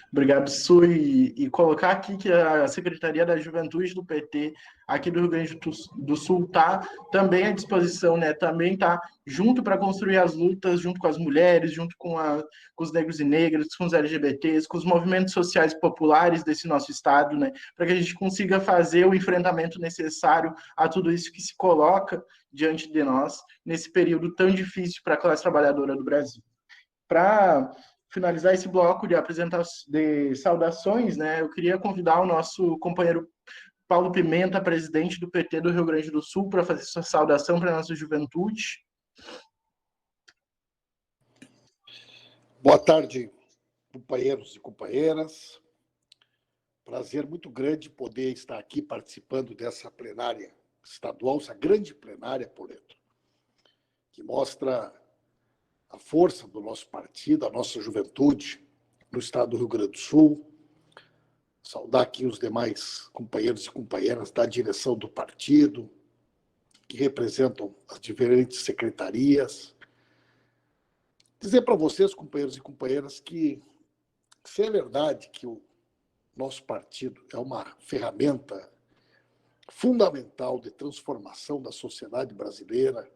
Speaker 2: Obrigado, Su, e colocar aqui que a Secretaria da Juventude do PT aqui do Rio Grande do Sul está também à disposição, né? Também está junto para construir as lutas, junto com as mulheres, junto com os negros e negras, com os LGBTs, com os movimentos sociais populares desse nosso estado, né? Para que a gente consiga fazer o enfrentamento necessário a tudo isso que se coloca diante de nós nesse período tão difícil para a classe trabalhadora do Brasil. Para finalizar esse bloco de saudações, né, eu queria convidar o nosso companheiro Paulo Pimenta, presidente do PT do Rio Grande do Sul, para fazer sua saudação para a nossa juventude.
Speaker 9: Boa tarde, companheiros e companheiras. Prazer muito grande poder estar aqui participando dessa plenária estadual, essa grande plenária, Poleto, que mostra a força do nosso partido, a nossa juventude no estado do Rio Grande do Sul. Saudar aqui os demais companheiros e companheiras da direção do partido, que representam as diferentes secretarias. Dizer para vocês, companheiros e companheiras, que se é verdade que o nosso partido é uma ferramenta fundamental de transformação da sociedade brasileira,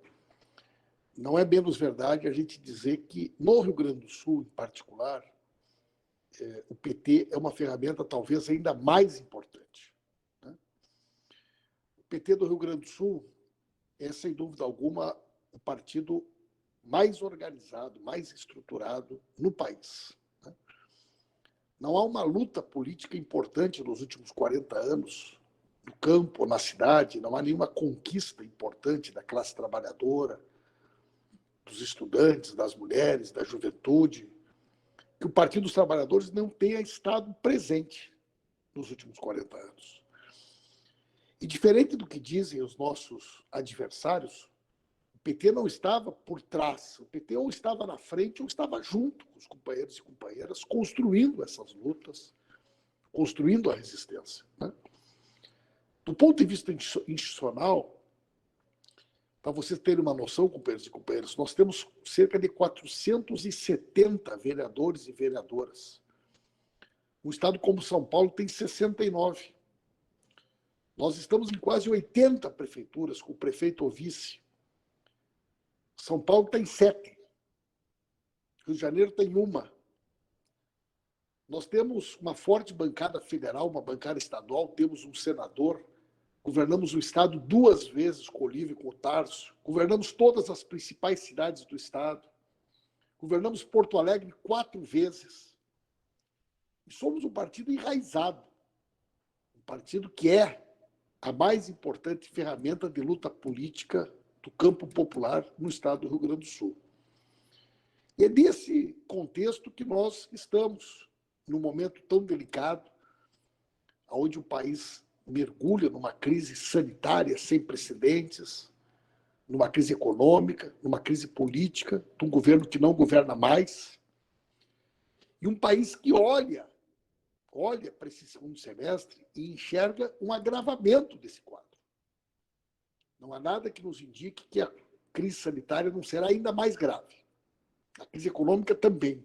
Speaker 9: não é menos verdade a gente dizer que, no Rio Grande do Sul, em particular, o PT é uma ferramenta talvez ainda mais importante, né? O PT do Rio Grande do Sul é, sem dúvida alguma, o partido mais organizado, mais estruturado no país, né? Não há uma luta política importante nos últimos 40 anos, no campo, na cidade, não há nenhuma conquista importante da classe trabalhadora, dos estudantes, das mulheres, da juventude, que o Partido dos Trabalhadores não tenha estado presente nos últimos 40 anos. E diferente do que dizem os nossos adversários, o PT não estava por trás, o PT ou estava na frente ou estava junto com os companheiros e companheiras, construindo essas lutas, construindo a resistência, né? Do ponto de vista institucional, para vocês terem uma noção, companheiros e companheiras, nós temos cerca de 470 vereadores e vereadoras. Um estado como São Paulo tem 69. Nós estamos em quase 80 prefeituras, com o prefeito ou vice. São Paulo tem 7. Rio de Janeiro tem 1. Nós temos uma forte bancada federal, uma bancada estadual, temos um senador. Governamos o estado 2 vezes com o Olívio e com o Tarso. Governamos todas as principais cidades do estado. Governamos Porto Alegre 4 vezes. E somos um partido enraizado. Um partido que é a mais importante ferramenta de luta política do campo popular no estado do Rio Grande do Sul. E é nesse contexto que nós estamos, num momento tão delicado, onde o país mergulha numa crise sanitária sem precedentes, numa crise econômica, numa crise política, de um governo que não governa mais, e um país que olha para esse segundo semestre e enxerga um agravamento desse quadro. Não há nada que nos indique que a crise sanitária não será ainda mais grave. A crise econômica também.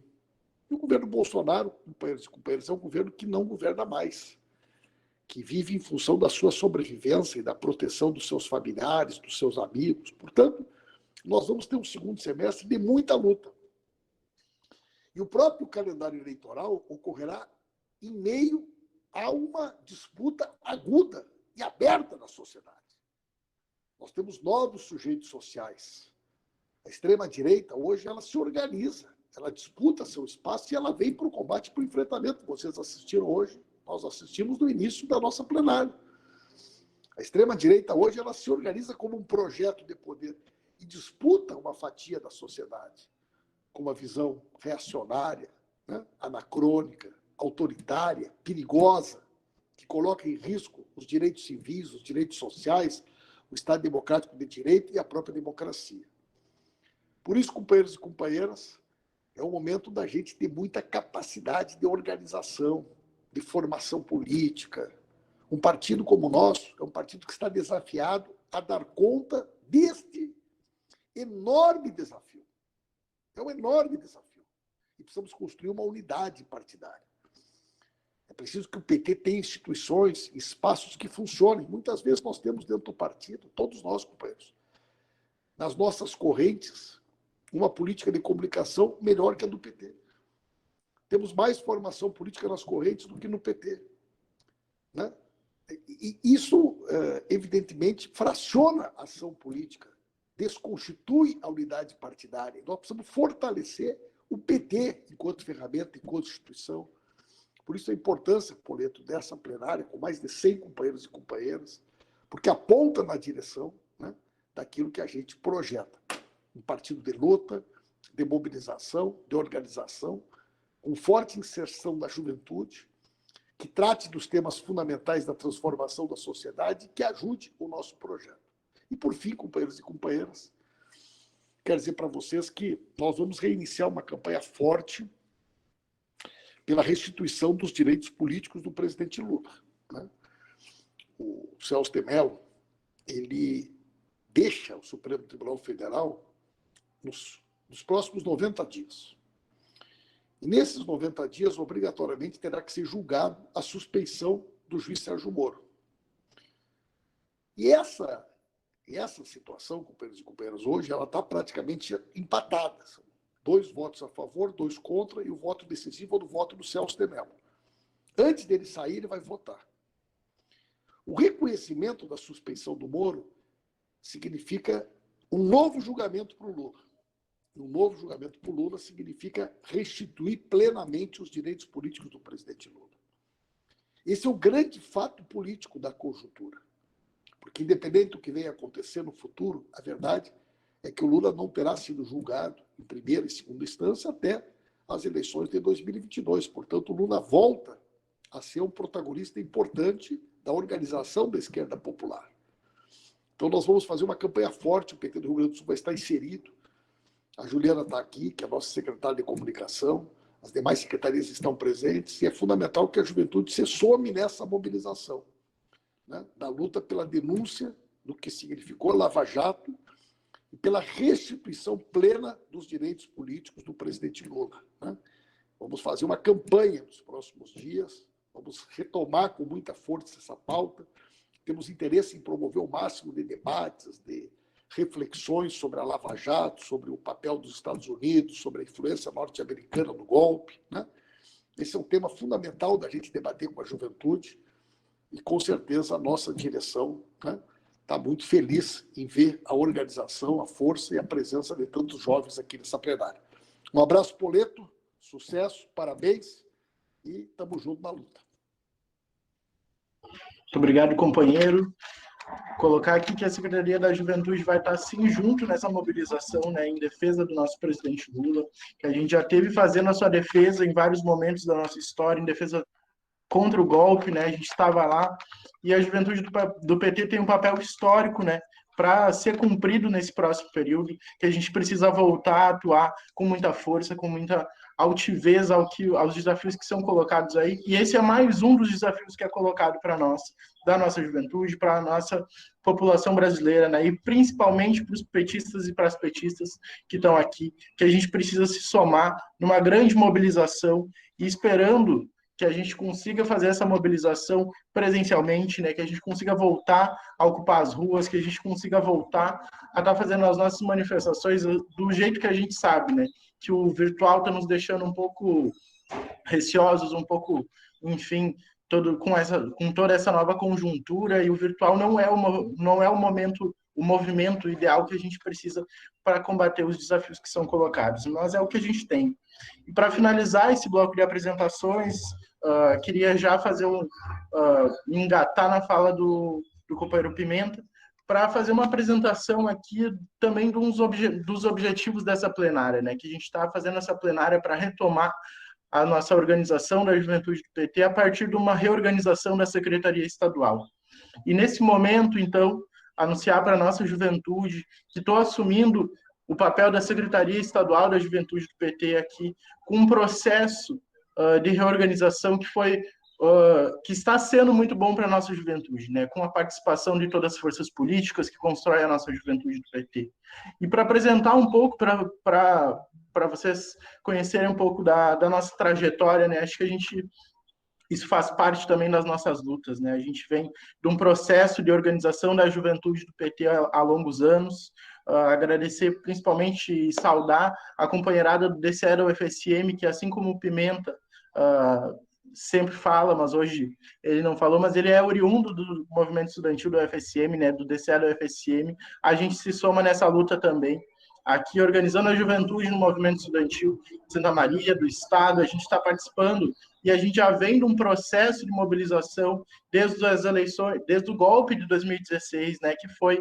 Speaker 9: E o governo Bolsonaro, companheiros e companheiras, é um governo que não governa mais, que vive em função da sua sobrevivência e da proteção dos seus familiares, dos seus amigos. Portanto, nós vamos ter um segundo semestre de muita luta. E o próprio calendário eleitoral ocorrerá em meio a uma disputa aguda e aberta na sociedade. Nós temos novos sujeitos sociais. A extrema-direita, hoje, ela se organiza, ela disputa seu espaço e ela vem para o combate, para o enfrentamento. Vocês assistiram hoje, nós assistimos no início da nossa plenária. A extrema-direita hoje ela se organiza como um projeto de poder e disputa uma fatia da sociedade com uma visão reacionária, né, anacrônica, autoritária, perigosa, que coloca em risco os direitos civis, os direitos sociais, o Estado democrático de direito e a própria democracia. Por isso, companheiros e companheiras, é o momento da gente ter muita capacidade de organização, de formação política. Um partido como o nosso é um partido que está desafiado a dar conta deste enorme desafio. É um enorme desafio. E precisamos construir uma unidade partidária. preciso que o PT tenha instituições, espaços que funcionem. Muitas vezes nós temos dentro do partido, todos nós, companheiros, nas nossas correntes, uma política de comunicação melhor que a do PT. Temos mais formação política nas correntes do que no PT. Né? E isso, evidentemente, fraciona a ação política, desconstitui a unidade partidária. Nós precisamos fortalecer o PT enquanto ferramenta, enquanto instituição. Por isso a importância, Poleto, dessa plenária, com mais de 100 companheiros e companheiras, porque aponta na direção, né, daquilo que a gente projeta. Um partido de luta, de mobilização, de organização, com forte inserção da juventude, que trate dos temas fundamentais da transformação da sociedade e que ajude o nosso projeto. E, por fim, companheiros e companheiras, quero dizer para vocês que nós vamos reiniciar uma campanha forte pela restituição dos direitos políticos do presidente Lula. Né? O Celso de Mello, ele deixa o Supremo Tribunal Federal nos próximos 90 dias. E nesses 90 dias, obrigatoriamente, terá que ser julgado a suspeição do juiz Sérgio Moro. E essa situação, companheiros e companheiras, hoje, ela está praticamente empatada. São 2 votos a favor, 2 contra, e o voto decisivo é do voto do Celso de Mello. Antes dele sair, ele vai votar. O reconhecimento da suspeição do Moro significa um novo julgamento para o Lula. Um novo julgamento para o Lula significa restituir plenamente os direitos políticos do presidente Lula. Esse é o grande fato político da conjuntura. Porque, independente do que venha acontecer no futuro, a verdade é que o Lula não terá sido julgado em primeira e segunda instância até as eleições de 2022. Portanto, o Lula volta a ser um protagonista importante da organização da esquerda popular. Então, nós vamos fazer uma campanha forte, o PT do Rio Grande do Sul vai estar inserido. A Juliana está aqui, que é a nossa secretária de comunicação, as demais secretarias estão presentes, e é fundamental que a juventude se some nessa mobilização, né, da luta pela denúncia do que significou a Lava Jato e pela restituição plena dos direitos políticos do presidente Lula. Né? Vamos fazer uma campanha nos próximos dias, vamos retomar com muita força essa pauta, temos interesse em promover o máximo de debates, de reflexões sobre a Lava Jato, sobre o papel dos Estados Unidos, sobre a influência norte-americana no golpe. Né? Esse é um tema fundamental da gente debater com a juventude e, com certeza, a nossa direção está muito feliz em ver a organização, a força e a presença de tantos jovens aqui nessa plenária. Um abraço, Poleto, sucesso, parabéns e estamos juntos na luta.
Speaker 2: Muito obrigado, companheiro. Colocar aqui que a Secretaria da Juventude vai estar, sim, junto nessa mobilização, né, em defesa do nosso presidente Lula, que a gente já teve fazendo a sua defesa em vários momentos da nossa história, em defesa contra o golpe, né, a gente estava lá, e a juventude do PT tem um papel histórico, né, para ser cumprido nesse próximo período, que a gente precisa voltar a atuar com muita força, com muita altivez aos desafios que são colocados aí, e esse é mais um dos desafios que é colocado para nós, da nossa juventude, para a nossa população brasileira, né, e principalmente para os petistas e para as petistas que estão aqui, que a gente precisa se somar numa grande mobilização e esperando que a gente consiga fazer essa mobilização presencialmente, né, que a gente consiga voltar a ocupar as ruas, que a gente consiga voltar a estar fazendo as nossas manifestações do jeito que a gente sabe, né, que o virtual está nos deixando um pouco receosos, um pouco, enfim, com toda essa nova conjuntura, e o virtual não é o movimento ideal que a gente precisa para combater os desafios que são colocados, mas é o que a gente tem. E para finalizar esse bloco de apresentações, queria já fazer engatar na fala do companheiro Pimenta, para fazer uma apresentação aqui também dos objetivos dessa plenária, né? Que a gente está fazendo essa plenária para retomar a nossa organização da juventude do PT a partir de uma reorganização da Secretaria Estadual. E nesse momento, então, anunciar para a nossa juventude que estou assumindo o papel da Secretaria Estadual da Juventude do PT aqui, com um processo de reorganização que está sendo muito bom para a nossa juventude, né? Com a participação de todas as forças políticas que constroem a nossa juventude do PT. E para apresentar um pouco, para vocês conhecerem um pouco da nossa trajetória, né? Acho que a gente isso faz parte também das nossas lutas, né? A gente vem de um processo de organização da juventude do PT há longos anos. Agradecer principalmente e saudar a companheirada do DCE da UFSM, que assim como o Pimenta sempre fala, mas hoje ele não falou, mas ele é oriundo do movimento estudantil da UFSM, né? Do DCE da UFSM. A gente se soma nessa luta também. Aqui, organizando a juventude no movimento estudantil de Santa Maria, do Estado, a gente está participando e a gente já vem de um processo de mobilização desde as eleições, desde o golpe de 2016, né, que foi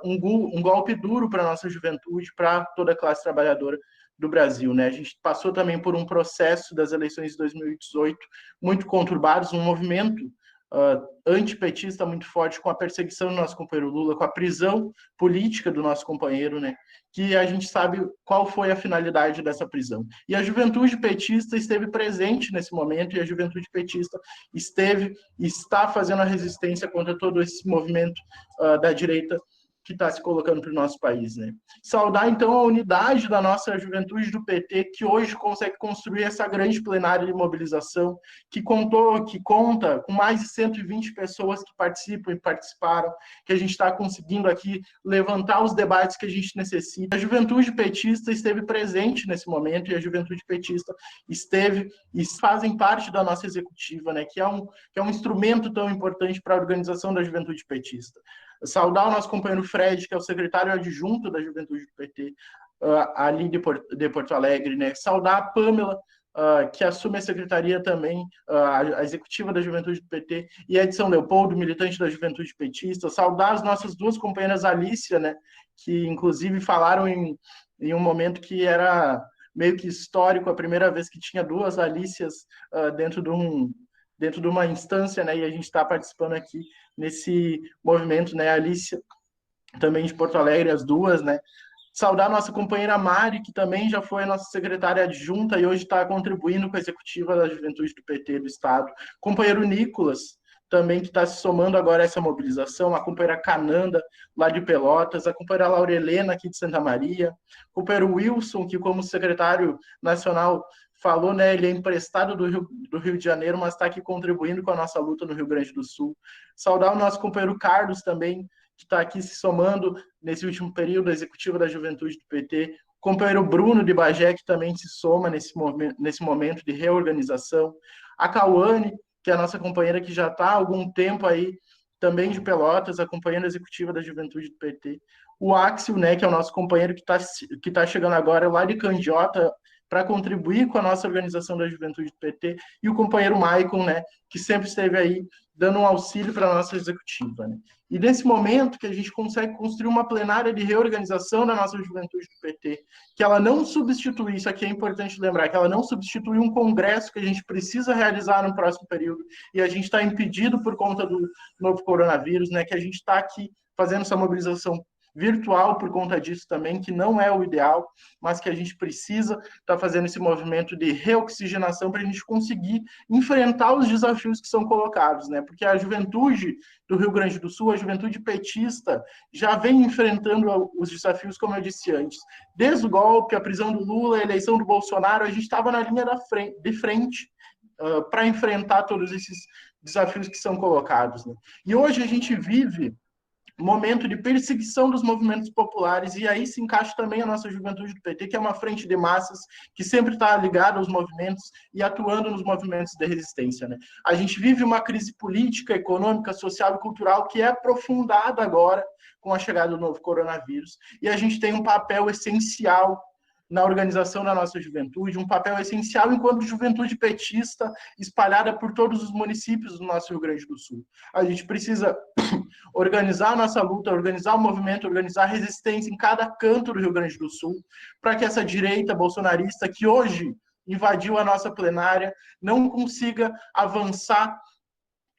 Speaker 2: um golpe duro para a nossa juventude, para toda a classe trabalhadora do Brasil, né? A gente passou também por um processo das eleições de 2018 muito conturbados, um movimento antipetista muito forte, com a perseguição do nosso companheiro Lula, com a prisão política do nosso companheiro, né? Que a gente sabe qual foi a finalidade dessa prisão. E a juventude petista esteve presente nesse momento, e a juventude petista está fazendo a resistência contra todo esse movimento da direita que está se colocando para o nosso país, né? Saudar, então, a unidade da nossa juventude do PT, que hoje consegue construir essa grande plenária de mobilização, que conta com mais de 120 pessoas que participam e participaram, que a gente está conseguindo aqui levantar os debates que a gente necessita. A juventude petista esteve presente nesse momento, e a juventude petista esteve e fazem parte da nossa executiva, né? Que é um instrumento tão importante para a organização da juventude petista. Saudar o nosso companheiro Fred, que é o secretário adjunto da Juventude do PT, ali de Porto Alegre, né? Saudar a Pâmela, que assume a secretaria também, a executiva da Juventude do PT, e a de São Leopoldo, militante da Juventude petista. Saudar as nossas duas companheiras Alicia, né? Que inclusive falaram em um momento que era meio que histórico, a primeira vez que tinha duas Alícias dentro de uma instância, né? E a gente está participando aqui nesse movimento, né? A Alicia, também de Porto Alegre, as duas, né? Saudar a nossa companheira Mari, que também já foi a nossa secretária adjunta e hoje está contribuindo com a executiva da Juventude do PT do Estado. Companheiro Nicolas, também que está se somando agora a essa mobilização. A companheira Cananda, lá de Pelotas. A companheira Laurelena, aqui de Santa Maria. O companheiro Wilson, que como secretário nacional falou, né, ele é emprestado do Rio de Janeiro, mas está aqui contribuindo com a nossa luta no Rio Grande do Sul. Saudar o nosso companheiro Carlos também, que está aqui se somando nesse último período, a executiva da Juventude do PT. O companheiro Bruno de Bagé, que também se soma nesse momento de reorganização. A Cauane, que é a nossa companheira que já está há algum tempo aí, também de Pelotas, acompanhando a executiva da Juventude do PT. O Axel, né, que é o nosso companheiro que tá chegando agora lá de Candiota, para contribuir com a nossa organização da Juventude do PT, e o companheiro Maicon, né, que sempre esteve aí dando um auxílio para a nossa executiva, né? E nesse momento que a gente consegue construir uma plenária de reorganização da nossa Juventude do PT, que ela não substitui, isso aqui é importante lembrar, que ela não substitui um congresso que a gente precisa realizar no próximo período, e a gente está impedido por conta do novo coronavírus, né, que a gente está aqui fazendo essa mobilização virtual por conta disso também, que não é o ideal, mas que a gente precisa estar fazendo esse movimento de reoxigenação para a gente conseguir enfrentar os desafios que são colocados, né? Porque a juventude do Rio Grande do Sul, a juventude petista, já vem enfrentando os desafios, como eu disse antes. Desde o golpe, a prisão do Lula, a eleição do Bolsonaro, a gente estava na linha de frente para enfrentar todos esses desafios que são colocados, né? E hoje a gente vive momento de perseguição dos movimentos populares, e aí se encaixa também a nossa Juventude do PT, que é uma frente de massas que sempre está ligada aos movimentos e atuando nos movimentos de resistência, né? A gente vive uma crise política, econômica, social e cultural que é aprofundada agora com a chegada do novo coronavírus, e a gente tem um papel essencial na organização da nossa juventude, um papel essencial enquanto juventude petista espalhada por todos os municípios do nosso Rio Grande do Sul. A gente precisa organizar a nossa luta, organizar o movimento, organizar a resistência em cada canto do Rio Grande do Sul, para que essa direita bolsonarista, que hoje invadiu a nossa plenária, não consiga avançar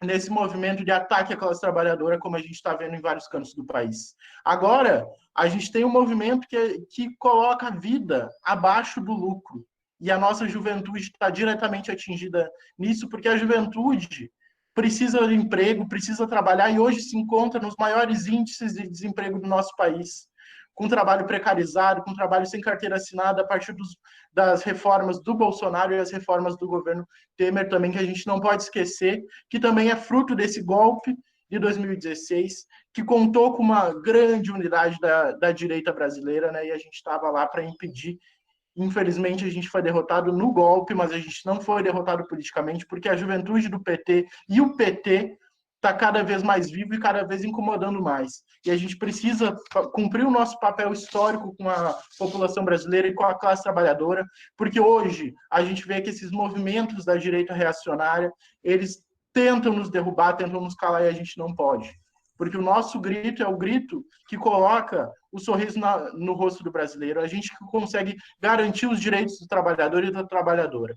Speaker 2: nesse movimento de ataque à classe trabalhadora, como a gente está vendo em vários cantos do país. Agora, a gente tem um movimento que coloca a vida abaixo do lucro, e a nossa juventude está diretamente atingida nisso, porque a juventude precisa de emprego, precisa trabalhar, e hoje se encontra nos maiores índices de desemprego do nosso país, com trabalho precarizado, com trabalho sem carteira assinada, a partir das reformas do Bolsonaro e as reformas do governo Temer também, que a gente não pode esquecer, que também é fruto desse golpe de 2016, que contou com uma grande unidade da direita brasileira, né? E a gente estava lá para impedir. Infelizmente, a gente foi derrotado no golpe, mas a gente não foi derrotado politicamente, porque a juventude do PT e o PT está cada vez mais vivo e cada vez incomodando mais. E a gente precisa cumprir o nosso papel histórico com a população brasileira e com a classe trabalhadora, porque hoje a gente vê que esses movimentos da direita reacionária, eles tentam nos derrubar, tentam nos calar, e a gente não pode. Porque o nosso grito é o grito que coloca o sorriso no rosto do brasileiro, a gente que consegue garantir os direitos do trabalhador e da trabalhadora.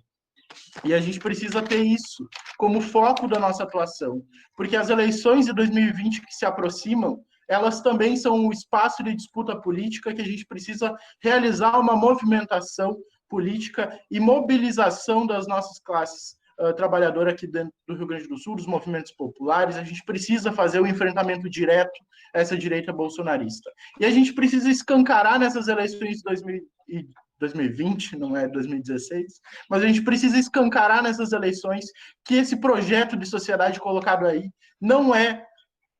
Speaker 2: E a gente precisa ter isso como foco da nossa atuação, porque as eleições de 2020 que se aproximam, elas também são um espaço de disputa política que a gente precisa realizar uma movimentação política e mobilização das nossas classes trabalhadoras aqui dentro do Rio Grande do Sul, dos movimentos populares. A gente precisa fazer o enfrentamento direto a essa direita bolsonarista. E a gente precisa escancarar nessas eleições de 2020, não é 2016, mas a gente precisa escancarar nessas eleições que esse projeto de sociedade colocado aí não é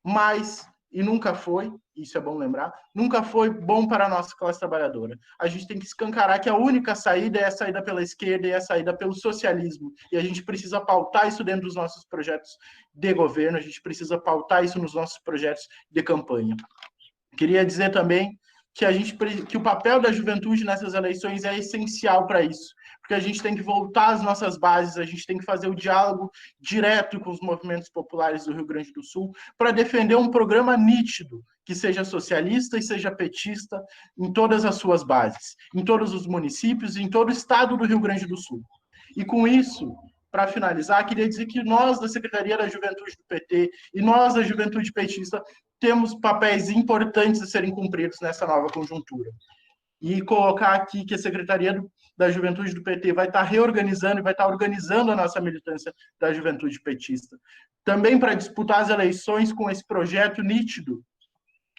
Speaker 2: mais, e nunca foi, isso é bom lembrar, nunca foi bom para a nossa classe trabalhadora. A gente tem que escancarar que a única saída é a saída pela esquerda e é a saída pelo socialismo, e a gente precisa pautar isso dentro dos nossos projetos de governo, a gente precisa pautar isso nos nossos projetos de campanha. Queria dizer também que o papel da juventude nessas eleições é essencial para isso, porque a gente tem que voltar às nossas bases, a gente tem que fazer o diálogo direto com os movimentos populares do Rio Grande do Sul para defender um programa nítido, que seja socialista e seja petista em todas as suas bases, em todos os municípios e em todo o estado do Rio Grande do Sul. E com isso, para finalizar, queria dizer que nós, da Secretaria da Juventude do PT, e nós, da Juventude Petista, temos papéis importantes a serem cumpridos nessa nova conjuntura. E colocar aqui que a Secretaria da Juventude do PT vai estar reorganizando e vai estar organizando a nossa militância da Juventude Petista. Também para disputar as eleições com esse projeto nítido,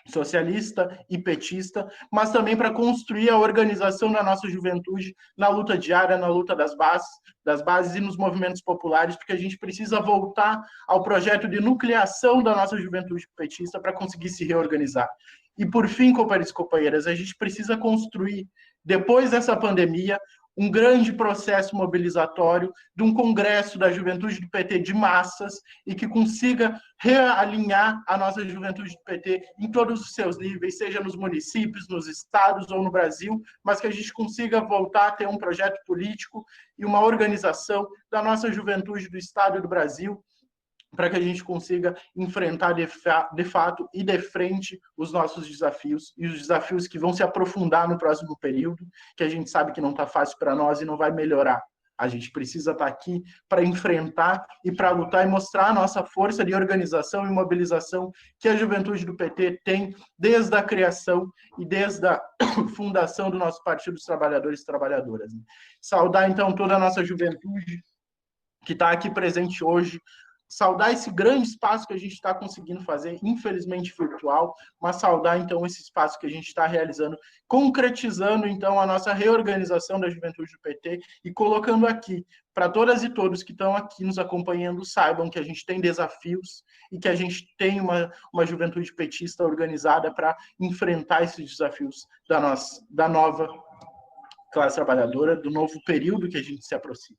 Speaker 2: socialista e petista, mas também para construir a organização da nossa juventude na luta diária, na luta das bases e nos movimentos populares, porque a gente precisa voltar ao projeto de nucleação da nossa juventude petista para conseguir se reorganizar. E, por fim, companheiros e companheiras, a gente precisa construir, depois dessa pandemia, um grande processo mobilizatório de um congresso da juventude do PT de massas e que consiga realinhar a nossa juventude do PT em todos os seus níveis, seja nos municípios, nos estados ou no Brasil, mas que a gente consiga voltar a ter um projeto político e uma organização da nossa juventude do estado e do Brasil, para que a gente consiga enfrentar de fato e de frente os nossos desafios, e os desafios que vão se aprofundar no próximo período, que a gente sabe que não está fácil para nós e não vai melhorar. A gente precisa estar aqui para enfrentar e para lutar e mostrar a nossa força de organização e mobilização que a juventude do PT tem desde a criação e desde a fundação do nosso Partido dos Trabalhadores e Trabalhadoras. Saudar, então, toda a nossa juventude que está aqui presente hoje, saudar esse grande espaço que a gente está conseguindo fazer, infelizmente virtual, mas saudar, então, esse espaço que a gente está realizando, concretizando, então, a nossa reorganização da juventude do PT e colocando aqui, para todas e todos que estão aqui nos acompanhando, saibam que a gente tem desafios e que a gente tem uma juventude petista organizada para enfrentar esses desafios da nova classe trabalhadora, do novo período que a gente se aproxima.